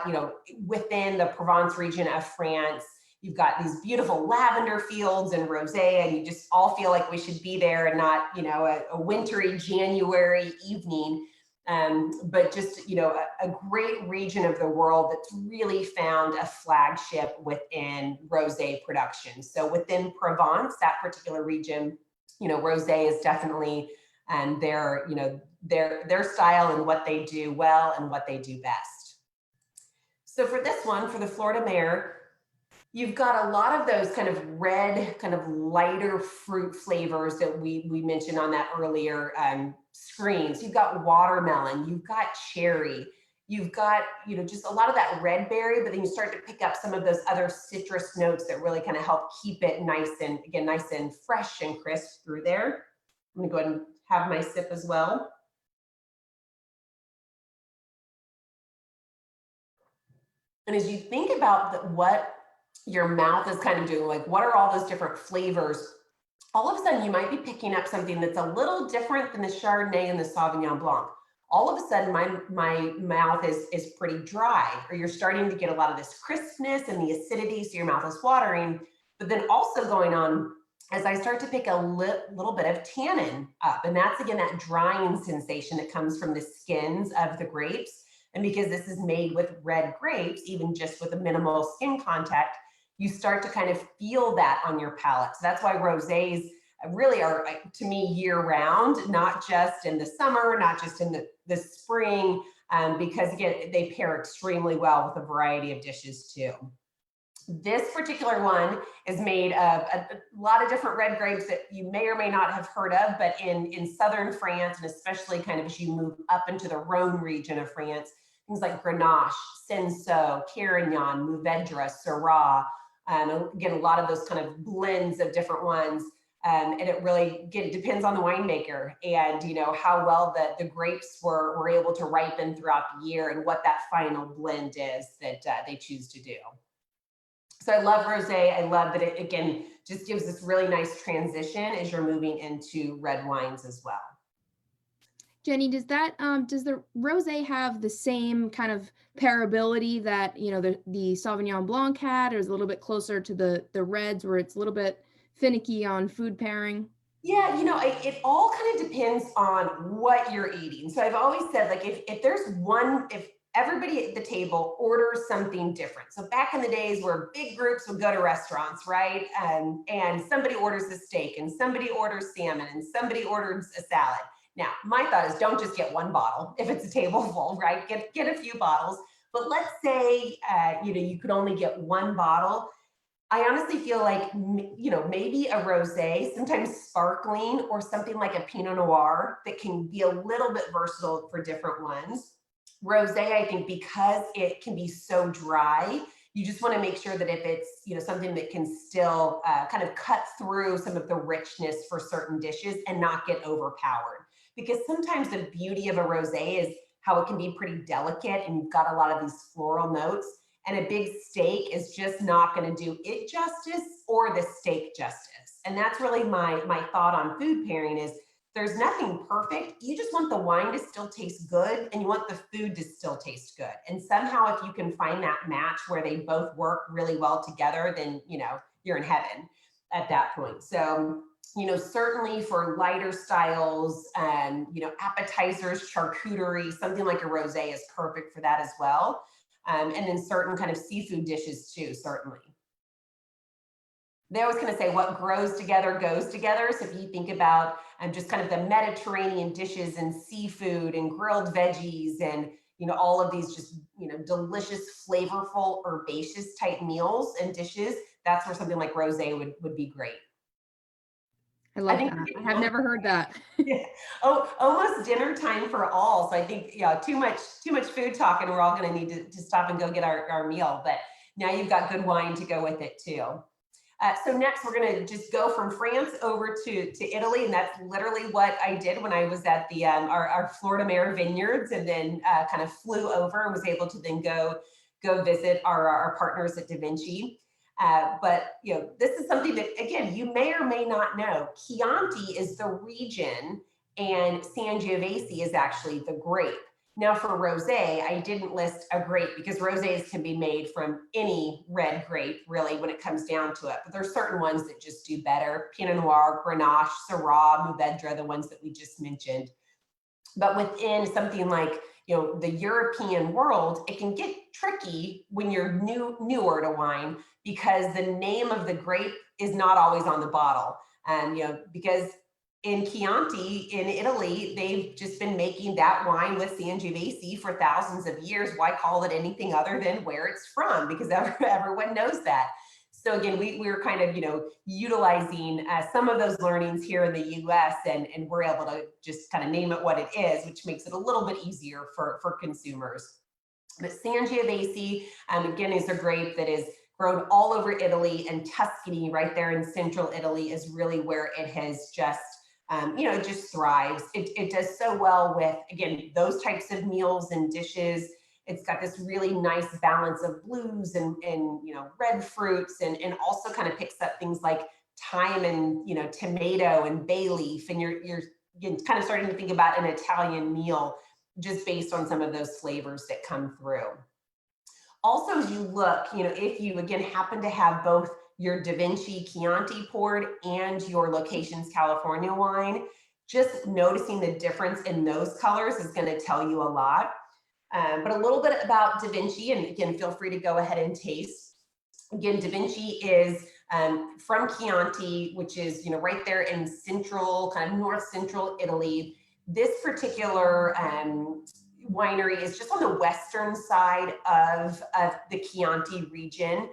within the Provence region of France, you've got these beautiful lavender fields and rosé, and you just all feel like we should be there and not, a wintry January evening. But just, a great region of the world that's really found a flagship within rosé production. So within Provence, that particular region, rosé is definitely their style and what they do well and what they do best. So for this one, for the Florida Mare, you've got a lot of those kind of red, kind of lighter fruit flavors that we mentioned on that earlier screen. So you've got watermelon, you've got cherry, you've got, just a lot of that red berry, but then you start to pick up some of those other citrus notes that really kind of help keep it nice and fresh and crisp through there. I'm gonna go ahead and have my sip as well. And as you think about what your mouth is kind of doing, like what are all those different flavors, all of a sudden you might be picking up something that's a little different than the Chardonnay and the Sauvignon Blanc. All of a sudden my mouth is pretty dry, or you're starting to get a lot of this crispness and the acidity, so your mouth is watering. But then also going on, as I start to pick a little bit of tannin up, and that's, again, that drying sensation that comes from the skins of the grapes. And because this is made with red grapes, even just with a minimal skin contact, you start to kind of feel that on your palate. So that's why rosés really are, to me, year round, not just in the summer, not just in the spring, because, again, they pair extremely well with a variety of dishes too. This particular one is made of a lot of different red grapes that you may or may not have heard of, but in southern France, and especially kind of as you move up into the Rhone region of France, things like Grenache, Cinsault, Carignan, Mourvedre, Syrah, again, a lot of those kind of blends of different ones. And it really, again, depends on the winemaker and, how well the grapes were able to ripen throughout the year and what that final blend is that they choose to do. So I love rosé. I love that it, again, just gives this really nice transition as you're moving into red wines as well. Jenny, does the rosé have the same kind of pairability that, the Sauvignon Blanc had, or is it a little bit closer to the reds where it's a little bit finicky on food pairing? Yeah, it all kind of depends on what you're eating. So I've always said, like, if there's one, if everybody at the table orders something different. So back in the days where big groups would go to restaurants, right? And somebody orders a steak and somebody orders salmon and somebody orders a salad. Now, my thought is don't just get one bottle if it's a table full, right? Get a few bottles. But let's say, you could only get one bottle. I honestly feel like, maybe a rosé, sometimes sparkling, or something like a Pinot Noir that can be a little bit versatile for different ones. Rosé, I think, because it can be so dry, you just want to make sure that if it's, something that can still kind of cut through some of the richness for certain dishes and not get overpowered. Because sometimes the beauty of a rosé is how it can be pretty delicate and you've got a lot of these floral notes. And a big steak is just not going to do it justice or the steak justice. And that's really my thought on food pairing is there's nothing perfect. You just want the wine to still taste good and you want the food to still taste good. And somehow if you can find that match where they both work really well together, then, you're in heaven at that point. So, certainly for lighter styles and, appetizers, charcuterie, something like a rosé is perfect for that as well. And then certain kind of seafood dishes too, certainly. They always kind of say what grows together goes together. So if you think about just kind of the Mediterranean dishes and seafood and grilled veggies and, all of these just, delicious, flavorful, herbaceous type meals and dishes, that's where something like rosé would be great. I I love think that. I have never heard that. yeah. Oh, almost dinner time for all. So I think, too much food talk and we're all going to need to stop and go get our meal. But now you've got good wine to go with it too. So next we're going to just go from France over to Italy. And that's literally what I did when I was at the our Florida Mare vineyards and then kind of flew over and was able to then go visit our partners at Da Vinci. But this is something that, again, you may or may not know. Chianti is the region and Sangiovese is actually the grape. Now for rosé, I didn't list a grape because rosés can be made from any red grape, really, when it comes down to it. But there's certain ones that just do better. Pinot Noir, Grenache, Syrah, Mourvedre, the ones that we just mentioned. But within something like, the European world, it can get tricky when you're newer to wine because the name of the grape is not always on the bottle. Because in Chianti in Italy, they've just been making that wine with Sangiovese for thousands of years. Why call it anything other than where it's from? Because everyone knows that. So again, we were kind of, utilizing some of those learnings here in the US and we're able to just kind of name it what it is, which makes it a little bit easier for consumers. But Sangiovese, again, is a grape that is grown all over Italy, and Tuscany right there in central Italy is really where it has just, it just thrives. It does so well with, again, those types of meals and dishes. It's got this really nice balance of blues and red fruits and also kind of picks up things like thyme and, tomato and bay leaf. And you're kind of starting to think about an Italian meal just based on some of those flavors that come through. Also, as you look, if you, again, happen to have both your Da Vinci Chianti poured and your Locations California wine, just noticing the difference in those colors is going to tell you a lot. But a little bit about Da Vinci, and again, feel free to go ahead and taste. Again, Da Vinci is from Chianti, which is right there in central, kind of north central Italy. This particular winery is just on the western side of the Chianti region.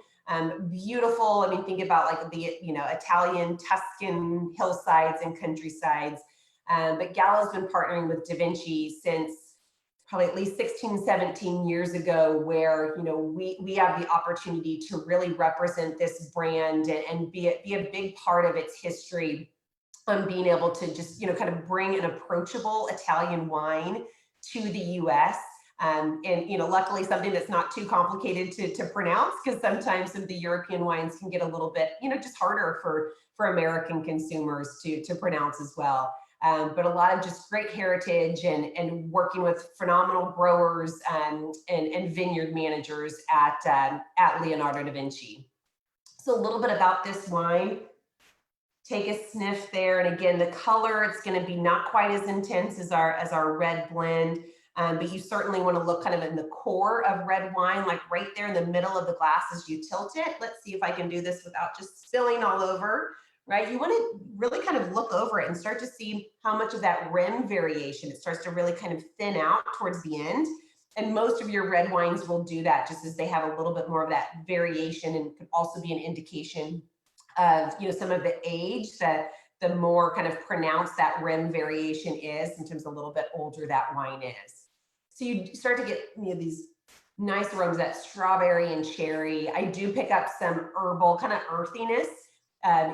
Beautiful. I mean, think about like the Italian Tuscan hillsides and countrysides. But Gallo's been partnering with Da Vinci since probably at least 16, 17 years ago, where we have the opportunity to really represent this brand and be a big part of its history on being able to just kind of bring an approachable Italian wine to the US. And luckily something that's not too complicated to pronounce, because sometimes some of the European wines can get a little bit just harder for American consumers to pronounce as well. But a lot of just great heritage and working with phenomenal growers and vineyard managers at Leonardo da Vinci. So a little bit about this wine. Take a sniff there, and again, the color, it's going to be not quite as intense as our red blend. But you certainly want to look kind of in the core of red wine, like right there in the middle of the glass as you tilt it. Let's see if I can do this without just spilling all over, right? You want to really kind of look over it and start to see how much of that rim variation, it starts to really kind of thin out towards the end. And most of your red wines will do that, just as they have a little bit more of that variation, and could also be an indication of, you know, some of the age, that the more kind of pronounced that rim variation is in terms of a little bit older that wine is. So you start to get, you know, these nice aromas, that strawberry and cherry. I do pick up some herbal kind of earthiness.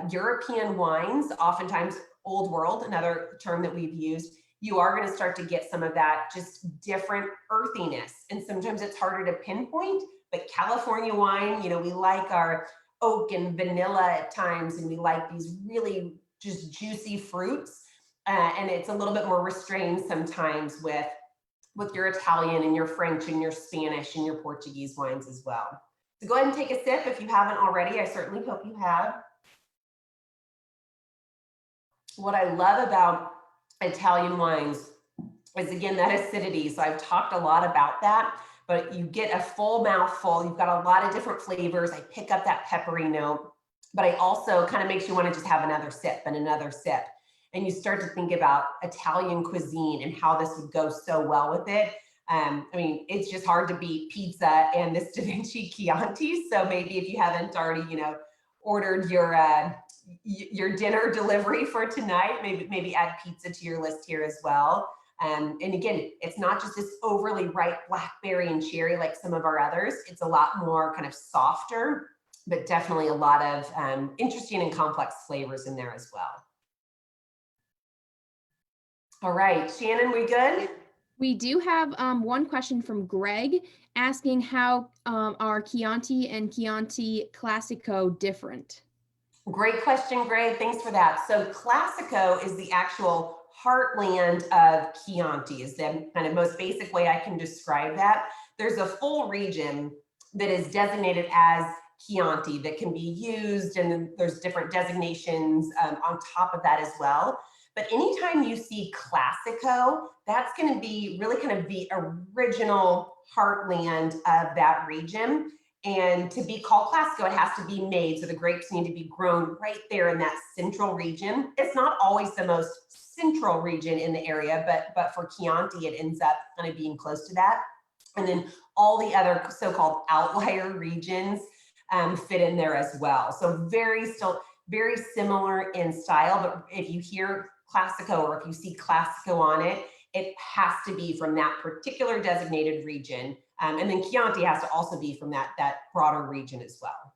European wines, oftentimes old world, another term that we've used, you are going to start to get some of that just different earthiness. And sometimes it's harder to pinpoint, but California wine, you know, we like our oak and vanilla at times, and we like these really just juicy fruits. And it's a little bit more restrained sometimes with your Italian and your French and your Spanish and your Portuguese wines as well. So go ahead and take a sip if you haven't already. I certainly hope you have. What I love about Italian wines is, again, that acidity. So I've talked a lot about that, but you get a full mouthful. You've got a lot of different flavors. I pick up that peppery note, but I also kind of makes you want to just have another sip and another sip. And you start to think about Italian cuisine and how this would go so well with it. I mean, it's just hard to beat pizza and this Da Vinci Chianti. So maybe if you haven't already, you know, ordered your dinner delivery for tonight, maybe add pizza to your list here as well. And again, it's not just this overly ripe blackberry and cherry like some of our others. It's a lot more kind of softer, but definitely a lot of interesting and complex flavors in there as well. All right, Shannon, we good? We do have one question from Greg asking how are Chianti and Chianti Classico different? Great question, Greg. Thanks for that. So Classico is the actual heartland of Chianti, is the kind of most basic way I can describe that. There's a full region that is designated as Chianti that can be used, and then there's different designations on top of that as well. But anytime you see Classico, that's going to be really kind of the original heartland of that region. And to be called Classico, it has to be made. So the grapes need to be grown right there in that central region. It's not always the most central region in the area, but for Chianti, it ends up kind of being close to that. And then all the other so-called outlier regions fit in there as well. So still very similar in style, but if you hear Classico or if you see Classico on it, it has to be from that particular designated region. And then Chianti has to also be from that broader region as well.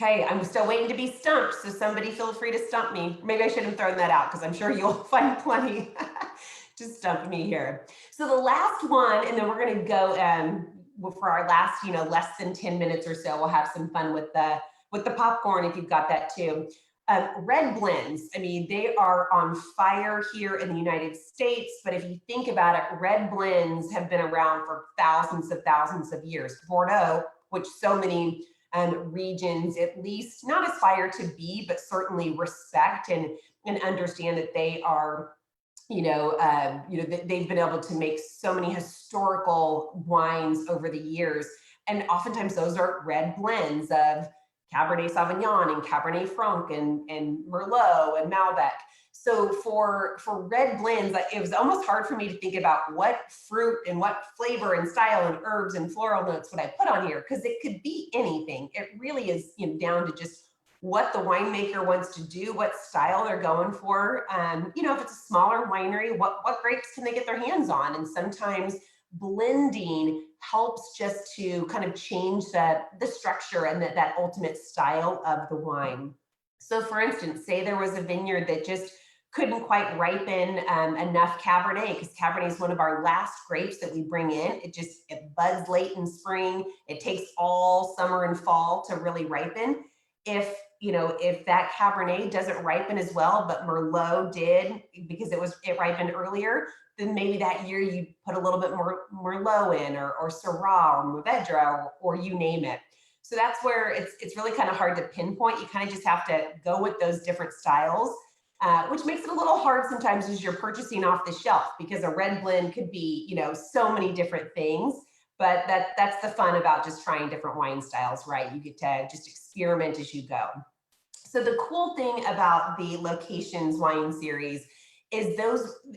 Okay, I'm still waiting to be stumped, so somebody feel free to stump me. Maybe I should have thrown that out because I'm sure you'll find plenty to stump me here. So the last one, and then we're going to go for our last, you know, less than 10 minutes or so. We'll have some fun with the popcorn if you've got that too. Red blends, I mean, they are on fire here in the United States, but if you think about it, red blends have been around for thousands of years. Bordeaux, which so many regions at least not aspire to be, but certainly respect and understand that they are, they've been able to make so many historical wines over the years. And oftentimes those are red blends of Cabernet Sauvignon and Cabernet Franc and Merlot and Malbec. So for red blends, it was almost hard for me to think about what fruit and what flavor and style and herbs and floral notes would I put on here, because it could be anything. It really is, down to just what the winemaker wants to do, what style they're going for. If it's a smaller winery, what grapes can they get their hands on? And sometimes blending helps just to kind of change the structure and that ultimate style of the wine. So for instance, say there was a vineyard that just couldn't quite ripen enough Cabernet, because Cabernet is one of our last grapes that we bring in. It buds late in spring. It takes all summer and fall to really ripen. If that Cabernet doesn't ripen as well, but Merlot did because it ripened earlier, then maybe that year you put a little bit more Merlot in, or Syrah or Mourvedre or you name it. So that's where it's really kind of hard to pinpoint. You kind of just have to go with those different styles. which makes it a little hard sometimes as you're purchasing off the shelf, because a red blend could be, so many different things. But that's the fun about just trying different wine styles, right? You get to just experiment as you go. So the cool thing about the Locations wine series is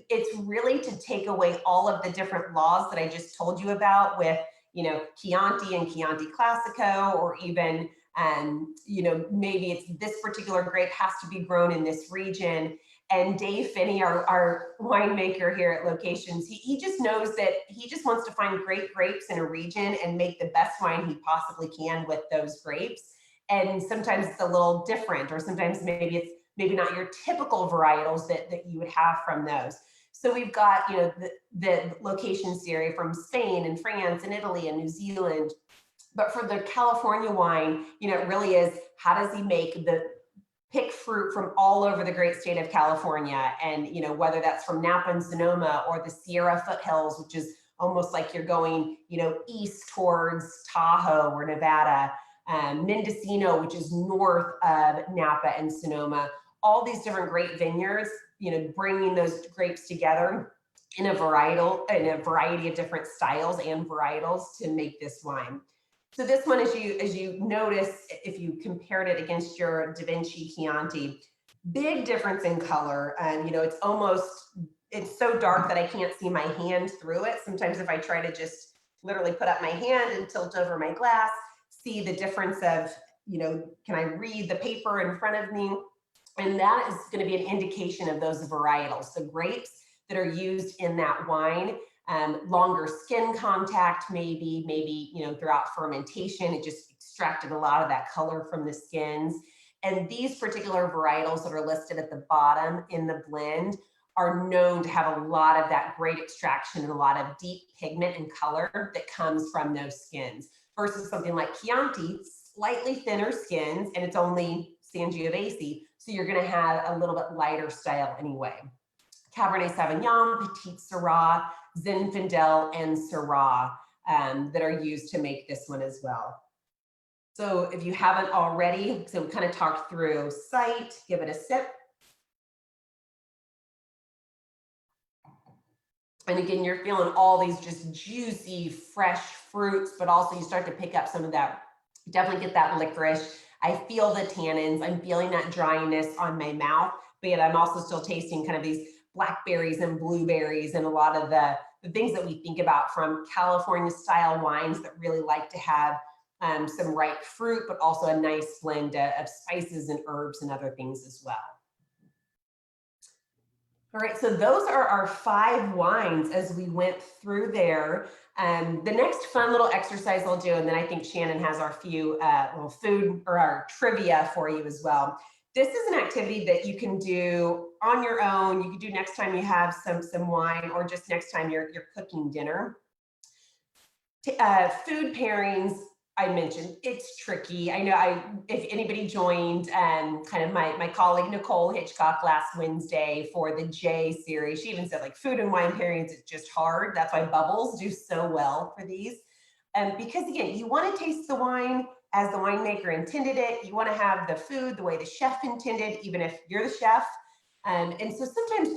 it's really to take away all of the different laws that I just told you about with, Chianti and Chianti Classico, or even, maybe it's this particular grape has to be grown in this region. And Dave Finney, our winemaker here at Locations, he just knows that he just wants to find great grapes in a region and make the best wine he possibly can with those grapes. And sometimes it's a little different, or sometimes maybe it's not your typical varietals that you would have from those. So we've got, the Location series from Spain and France and Italy and New Zealand. But for the California wine, it really is, how does he pick fruit from all over the great state of California? And, whether that's from Napa and Sonoma or the Sierra foothills, which is almost like you're going, east towards Tahoe or Nevada, Mendocino, which is north of Napa and Sonoma, all these different great vineyards, bringing those grapes together in a variety of different styles and varietals to make this wine. So this one, as you notice, if you compared it against your Da Vinci Chianti, big difference in color. And, it's so dark that I can't see my hand through it. Sometimes if I try to just literally put up my hand and tilt over my glass, see the difference of, can I read the paper in front of me? And that is going to be an indication of those varietals. The grapes that are used in that wine, longer skin contact, maybe, throughout fermentation, it just extracted a lot of that color from the skins. And these particular varietals that are listed at the bottom in the blend are known to have a lot of that great extraction and a lot of deep pigment and color that comes from those skins, versus something like Chianti, slightly thinner skins, and it's only Sangiovese, so you're going to have a little bit lighter style anyway. Cabernet Sauvignon, Petit Syrah, Zinfandel, and Syrah that are used to make this one as well. So if you haven't already, so we kind of talked through site, give it a sip. And again, you're feeling all these just juicy, fresh fruits, but also you start to pick up some of that, definitely get that licorice. I feel the tannins, I'm feeling that dryness on my mouth, but yet I'm also still tasting kind of these blackberries and blueberries and a lot of the things that we think about from California style wines that really like to have some ripe fruit, but also a nice blend of spices and herbs and other things as well. All right, so those are our 5 wines as we went through there. The next fun little exercise I'll do, and then I think Shannon has our few little food or our trivia for you as well. This is an activity that you can do on your own. You can do next time you have some wine, or just next time you're cooking dinner. Food pairings, I mentioned, it's tricky. I know if anybody joined kind of my colleague Nicole Hitchcock last Wednesday for the J series, she even said like food and wine pairings, it's just hard. That's why bubbles do so well for these. Because again, you want to taste the wine as the winemaker intended it. You want to have the food the way the chef intended, even if you're the chef. And so sometimes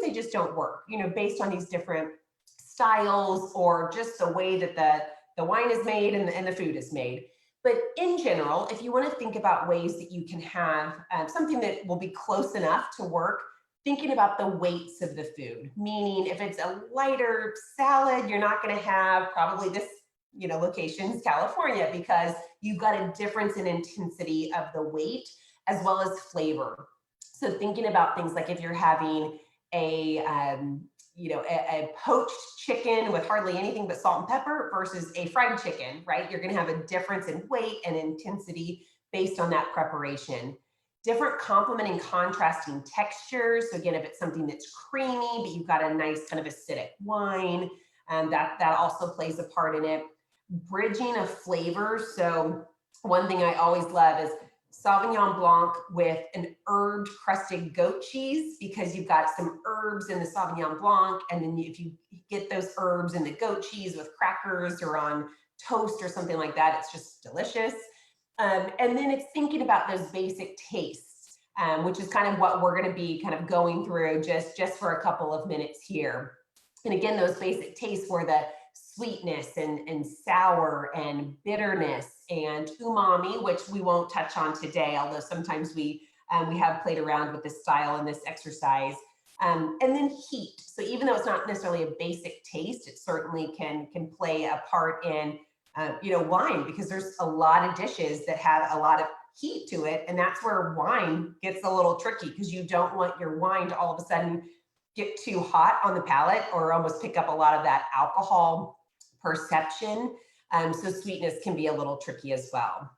they just don't work, based on these different styles or just the way that the wine is made and the food is made. But in general, if you want to think about ways that you can have something that will be close enough to work, thinking about the weights of the food, meaning if it's a lighter salad, you're not going to have probably this, Locations California, because you've got a difference in intensity of the weight as well as flavor. So thinking about things like if you're having a poached chicken with hardly anything but salt and pepper versus a fried chicken, right? You're going to have a difference in weight and intensity based on that preparation. Different complementing contrasting textures. So again, if it's something that's creamy, but you've got a nice kind of acidic wine, that also plays a part in it. Bridging of flavors. So one thing I always love is Sauvignon Blanc with an herb crusted goat cheese, because you've got some herbs in the Sauvignon Blanc. And then if you get those herbs in the goat cheese with crackers or on toast or something like that, it's just delicious. And then it's thinking about those basic tastes. which is kind of what we're going to be kind of going through just for a couple of minutes here. And again, those basic tastes were the sweetness and sour and bitterness and umami, which we won't touch on today, although sometimes we have played around with this style in this exercise. And then heat. So even though it's not necessarily a basic taste, it certainly can play a part in wine, because there's a lot of dishes that have a lot of heat to it, and that's where wine gets a little tricky, because you don't want your wine to all of a sudden get too hot on the palate or almost pick up a lot of that alcohol perception. So sweetness can be a little tricky as well.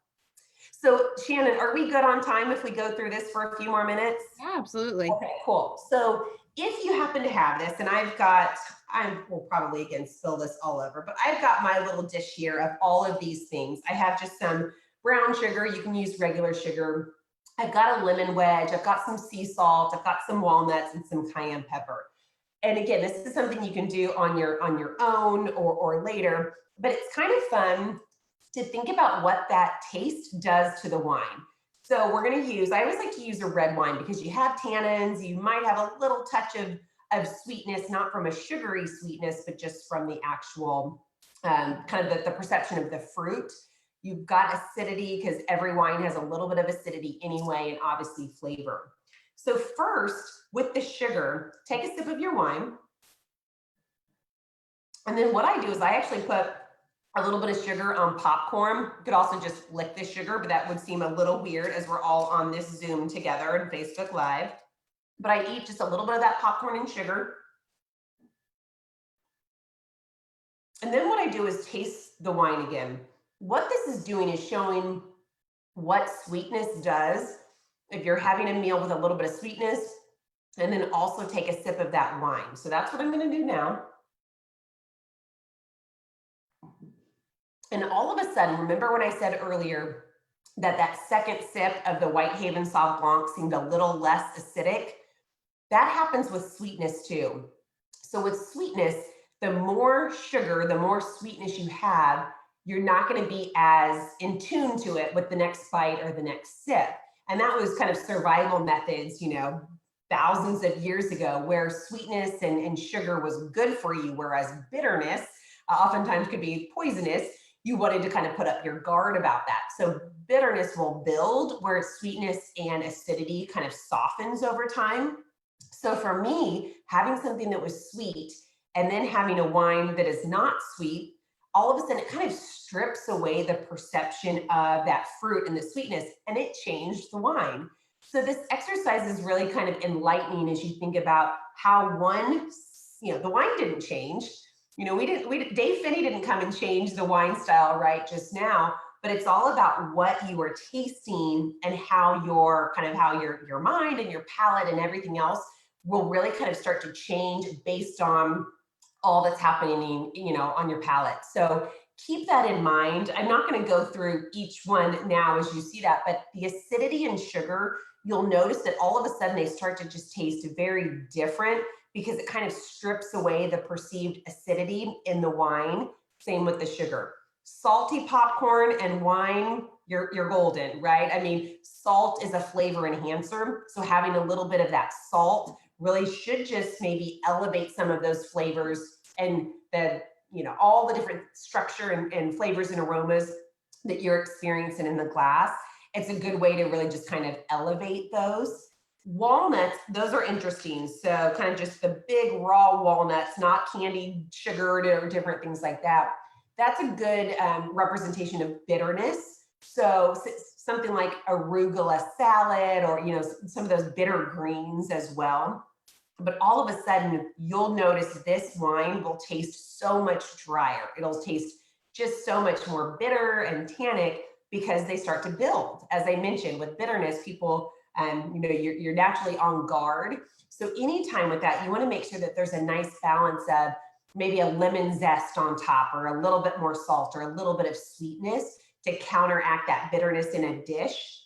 So Shannon, are we good on time if we go through this for a few more minutes? Yeah, absolutely. Okay, cool. So if you happen to have this, and I will probably again spill this all over, but I've got my little dish here of all of these things. I have just some brown sugar. You can use regular sugar. I've got a lemon wedge. I've got some sea salt. I've got some walnuts and some cayenne pepper. And again, this is something you can do on your own or later, but it's kind of fun to think about what that taste does to the wine. So we're going to use, I always like to use a red wine because you have tannins, you might have a little touch of sweetness, not from a sugary sweetness, but just from the actual kind of the perception of the fruit. You've got acidity because every wine has a little bit of acidity anyway, and obviously flavor. So first, with the sugar, take a sip of your wine. And then what I do is I actually put a little bit of sugar on popcorn. You could also just lick the sugar, but that would seem a little weird as we're all on this Zoom together and Facebook Live. But I eat just a little bit of that popcorn and sugar. And then what I do is taste the wine again. What this is doing is showing what sweetness does if you're having a meal with a little bit of sweetness, and then also take a sip of that wine. So that's what I'm going to do now. And all of a sudden, remember when I said earlier that that second sip of the Whitehaven Sauv Blanc seemed a little less acidic? That happens with sweetness too. So with sweetness, the more sugar, the more sweetness you have, you're not going to be as in tune to it with the next bite or the next sip. And that was kind of survival methods, thousands of years ago, where sweetness and sugar was good for you, whereas bitterness oftentimes could be poisonous. You wanted to kind of put up your guard about that. So bitterness will build where sweetness and acidity kind of softens over time. So for me, having something that was sweet and then having a wine that is not sweet, all of a sudden it kind of strips away the perception of that fruit and the sweetness, and it changed the wine. So this exercise is really kind of enlightening as you think about how the wine didn't change. Dave Finney didn't come and change the wine style right just now, but it's all about what you are tasting and how your mind and your palate and everything else will really kind of start to change based on all that's happening, on your palate. So keep that in mind. I'm not going to go through each one now as you see that, but the acidity and sugar, you'll notice that all of a sudden they start to just taste very different because it kind of strips away the perceived acidity in the wine. Same with the sugar. Salty popcorn and wine, you're golden, right? I mean, salt is a flavor enhancer. So having a little bit of that salt really should just maybe elevate some of those flavors and all the different structure and flavors and aromas that you're experiencing in the glass. It's a good way to really just kind of elevate those. Walnuts, those are interesting. So kind of just the big raw walnuts, not candied sugared or different things like that. That's a good representation of bitterness. So something like arugula salad or, some of those bitter greens as well. But all of a sudden, you'll notice this wine will taste so much drier. It'll taste just so much more bitter and tannic because they start to build. As I mentioned, with bitterness, people, you're naturally on guard. So anytime with that, you want to make sure that there's a nice balance of maybe a lemon zest on top or a little bit more salt or a little bit of sweetness to counteract that bitterness in a dish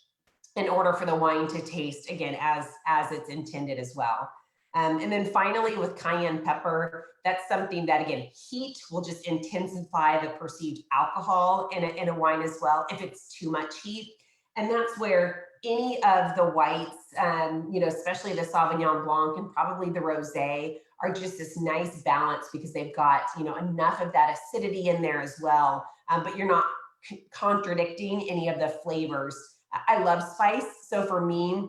in order for the wine to taste, again, as it's intended as well. And then finally with cayenne pepper, that's something that, again, heat will just intensify the perceived alcohol in a wine as well if it's too much heat. And that's where any of the whites, especially the Sauvignon Blanc and probably the Rosé, are just this nice balance because they've got, enough of that acidity in there as well. But you're not contradicting any of the flavors. I love spice. So for me,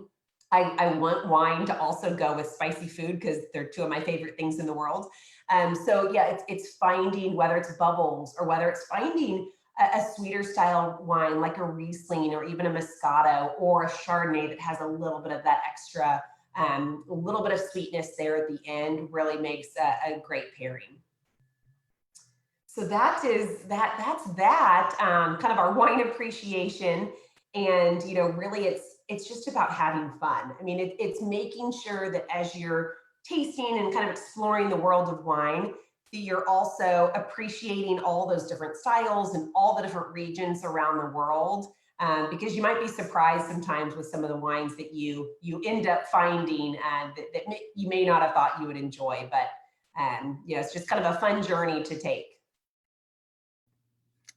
I want wine to also go with spicy food because they're two of my favorite things in the world. So yeah, it's finding, whether it's bubbles or whether it's finding a sweeter style wine like a Riesling or even a Moscato or a Chardonnay that has a little bit of that extra, a little bit of sweetness there at the end really makes a great pairing. So that's that kind of our wine appreciation. And, really it's just about having fun. I mean, it's making sure that as you're tasting and kind of exploring the world of wine, that you're also appreciating all those different styles and all the different regions around the world. Because you might be surprised sometimes with some of the wines that you end up finding that you may not have thought you would enjoy. But, it's just kind of a fun journey to take.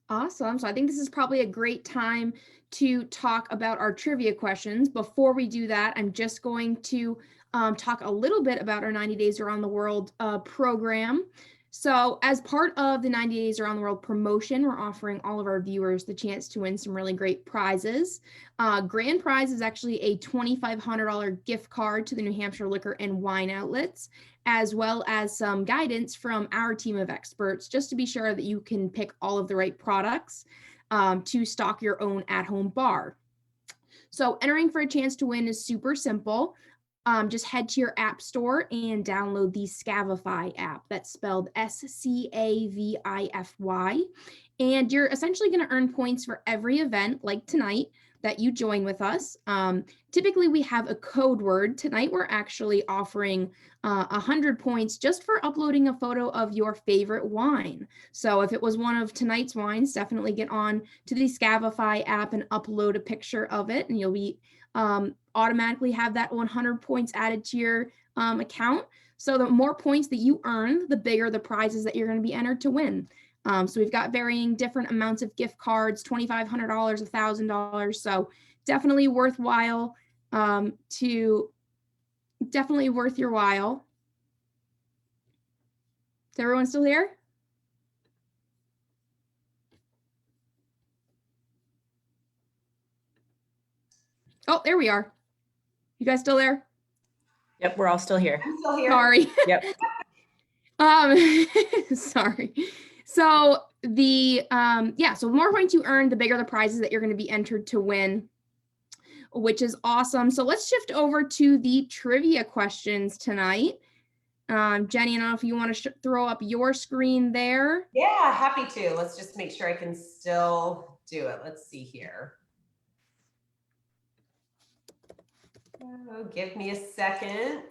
Awesome. So I think this is probably a great time to talk about our trivia questions. Before we do that, I'm just going to talk a little bit about our 90 Days Around the World program. So as part of the 90 Days Around the World promotion, we're offering all of our viewers the chance to win some really great prizes. Grand prize is actually a $2,500 gift card to the New Hampshire Liquor and Wine Outlets, as well as some guidance from our team of experts, just to be sure that you can pick all of the right products to stock your own at-home bar. So entering for a chance to win is super simple. Just head to your app store and download the Scavify app. That's spelled Scavify. And you're essentially going to earn points for every event, like tonight, that you join with us. Typically, we have a code word. Tonight, we're actually offering 100 points just for uploading a photo of your favorite wine. So if it was one of tonight's wines, definitely get on to the Scavify app and upload a picture of it, and you'll be automatically have that 100 points added to your account. So the more points that you earn, the bigger the prizes that you're going to be entered to win. So we've got varying different amounts of gift cards, $2,500, $1,000. So definitely worthwhile definitely worth your while. Is everyone still here? Oh, there we are. You guys still there? Yep, we're all still here. I'm still here. Sorry. Yep. Sorry. So so the more points you earn, the bigger the prizes that you're going to be entered to win, which is awesome. So let's shift over to the trivia questions tonight. Jenny, I don't know if you want to throw up your screen there. Yeah, happy to. Let's just make sure I can still do it. Let's see here. Oh, give me a second.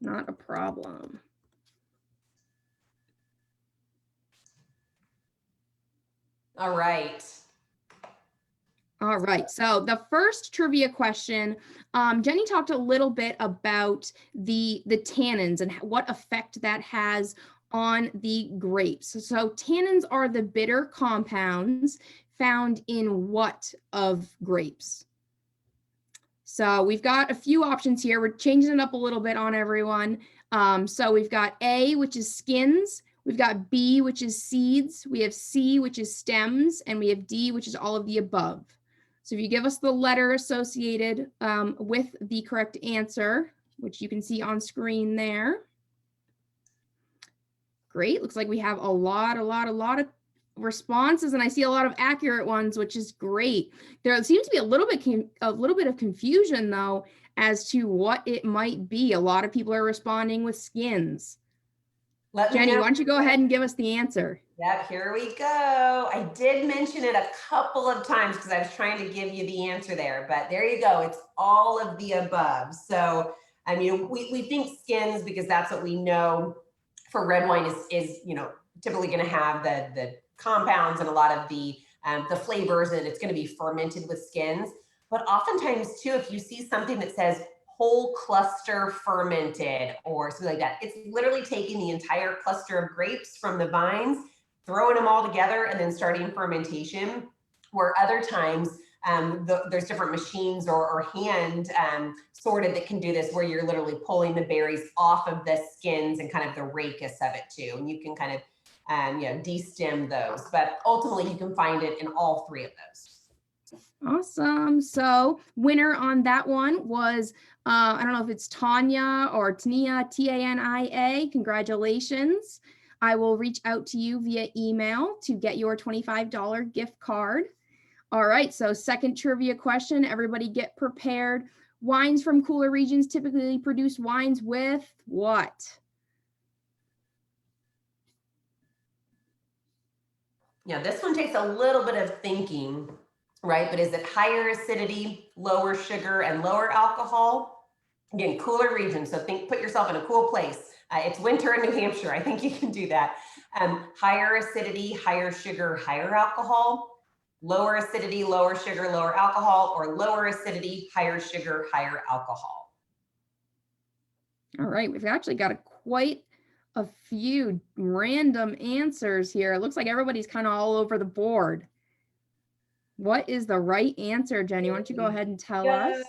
Not a problem. All right. All right. So the first trivia question, Jenny talked a little bit about the tannins and what effect that has on the grapes. So tannins are the bitter compounds found in what of grapes? So we've got a few options here. We're changing it up a little bit on everyone. So we've got A, which is skins. We've got B, which is seeds. We have C, which is stems. And we have D, which is all of the above. So if you give us the letter associated with the correct answer, which you can see on screen there. Great. Looks like we have a lot of responses, and I see a lot of accurate ones, which is great. There seems to be a little bit of confusion though as to what it might be. A lot of people are responding with skins. Jenny, why don't you go ahead and give us the answer? Yep, here we go. I did mention it a couple of times because I was trying to give you the answer there, but there you go. It's all of the above. So, I mean, we think skins because that's what we know for red wine is typically going to have the compounds and a lot of the flavors, and it's going to be fermented with skins. But oftentimes too, if you see something that says whole cluster fermented or something like that, it's literally taking the entire cluster of grapes from the vines, throwing them all together and then starting fermentation. Where other times there's different machines or hand sorted that can do this, where you're literally pulling the berries off of the skins and kind of the rachis of it too. And you can kind of de-stem those, but ultimately you can find it in all three of those. Awesome. So winner on that one was, I don't know if it's Tanya or Tania, Tania. Congratulations. I will reach out to you via email to get your $25 gift card. All right. So second trivia question, everybody get prepared. Wines from cooler regions typically produce wines with what? Yeah, this one takes a little bit of thinking, right? But is it higher acidity, lower sugar, and lower alcohol? Again, cooler region. So put yourself in a cool place. It's winter in New Hampshire. I think you can do that. Higher acidity, higher sugar, higher alcohol. Lower acidity, lower sugar, lower alcohol, or lower acidity, higher sugar, higher alcohol. All right, we've actually got quite a few random answers here. It looks like everybody's kind of all over the board. What is the right answer, Jenny? Why don't you go ahead and tell us?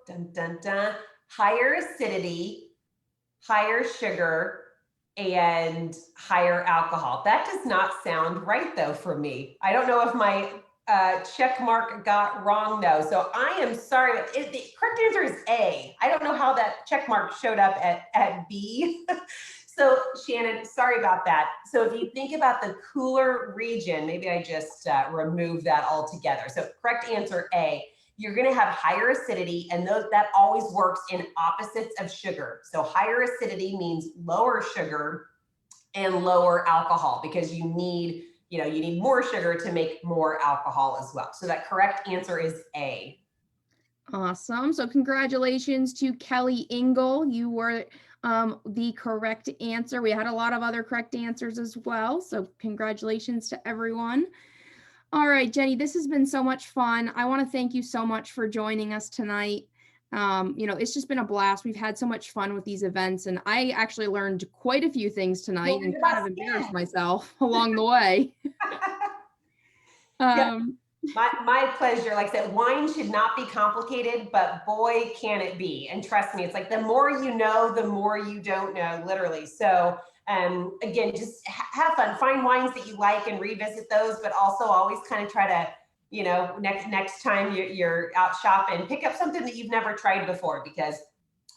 Dun, dun, dun. Higher acidity, higher sugar, and higher alcohol. That does not sound right though for me. I don't know if my check mark got wrong though. So I am sorry. The correct answer is A. I don't know how that check mark showed up at B. So Shannon, sorry about that. So if you think about the cooler region, maybe I just remove that altogether. So correct answer A. You're going to have higher acidity, and that always works in opposites of sugar. So higher acidity means lower sugar and lower alcohol, because you need more sugar to make more alcohol as well. So that correct answer is A. Awesome. So congratulations to Kelly Ingle. You were the correct answer. We had a lot of other correct answers as well. So congratulations to everyone. All right, Jenny, this has been so much fun. I want to thank you so much for joining us tonight. It's just been a blast. We've had so much fun with these events, and I actually learned quite a few things tonight and kind of embarrassed myself along the way. Yeah, my pleasure. Like I said, wine should not be complicated, but boy, can it be. And trust me, it's like the more you know, the more you don't know, literally. So again, just have fun, find wines that you like and revisit those, but also always kind of try to, next time you're out shopping, pick up something that you've never tried before, because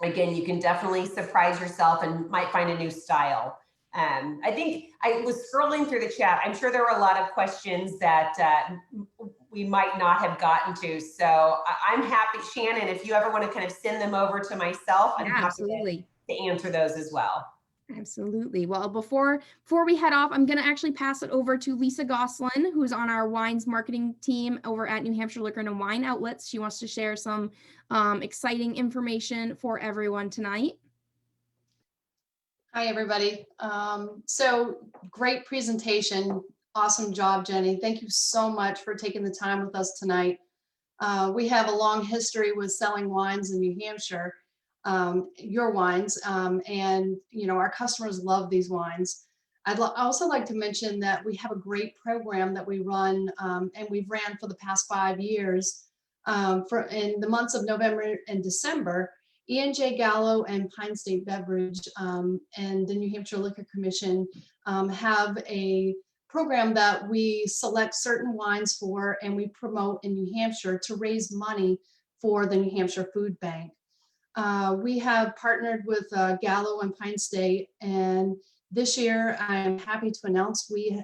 again, you can definitely surprise yourself and might find a new style. I think I was scrolling through the chat. I'm sure there were a lot of questions that we might not have gotten to. So I'm happy, Shannon, if you ever want to kind of send them over to myself, I'm happy to answer those as well. Absolutely. Well, before we head off, I'm going to actually pass it over to Lisa Goslin, who's on our wines marketing team over at New Hampshire Liquor and Wine Outlets. She wants to share some exciting information for everyone tonight. Hi, everybody. So great presentation. Awesome job, Jenny. Thank you so much for taking the time with us tonight. We have a long history with selling wines in New Hampshire, your wines, and our customers love these wines. I'd also like to mention that we have a great program that we run, and we've ran for the past 5 years. In the months of November and December, E&J Gallo and Pine State Beverage and the New Hampshire Liquor Commission have a program that we select certain wines for, and we promote in New Hampshire to raise money for the New Hampshire Food Bank. We have partnered with Gallo and Pine State, and this year I'm happy to announce we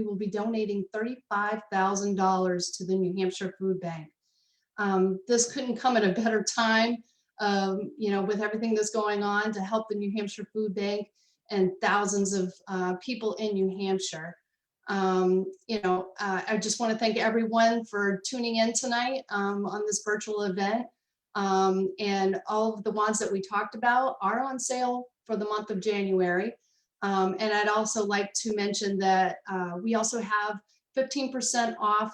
will be donating $35,000 to the New Hampshire Food Bank. This couldn't come at a better time, with everything that's going on, to help the New Hampshire Food Bank and thousands of people in New Hampshire. I just want to thank everyone for tuning in tonight on this virtual event. And all of the wines that we talked about are on sale for the month of January. And I'd also like to mention that we also have 15% off,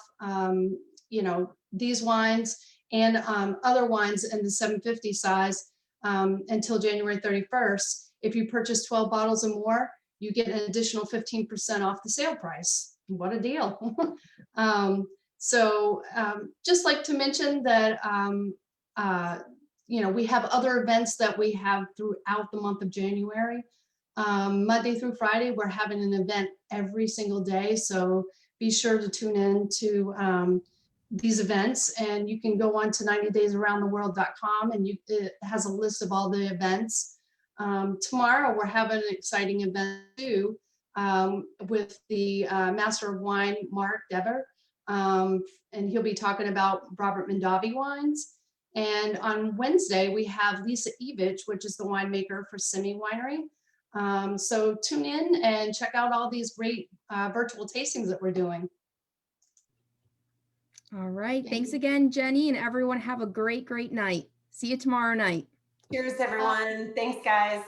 these wines and other wines in the 750 size until January 31st. If you purchase 12 bottles or more, you get an additional 15% off the sale price. What a deal. So just like to mention that, we have other events that we have throughout the month of January. Monday through Friday, we're having an event every single day. So be sure to tune in to these events, and you can go on to 90daysaroundtheworld.com, and it has a list of all the events. Tomorrow, we're having an exciting event too, with the Master of Wine, Mark Dever. And he'll be talking about Robert Mondavi wines. And on Wednesday, we have Lisa Evich, which is the winemaker for Simi Winery. So tune in and check out all these great virtual tastings that we're doing. All right. Thanks again, Jenny, and everyone have a great night. See you tomorrow night. Cheers, everyone. Thanks, guys.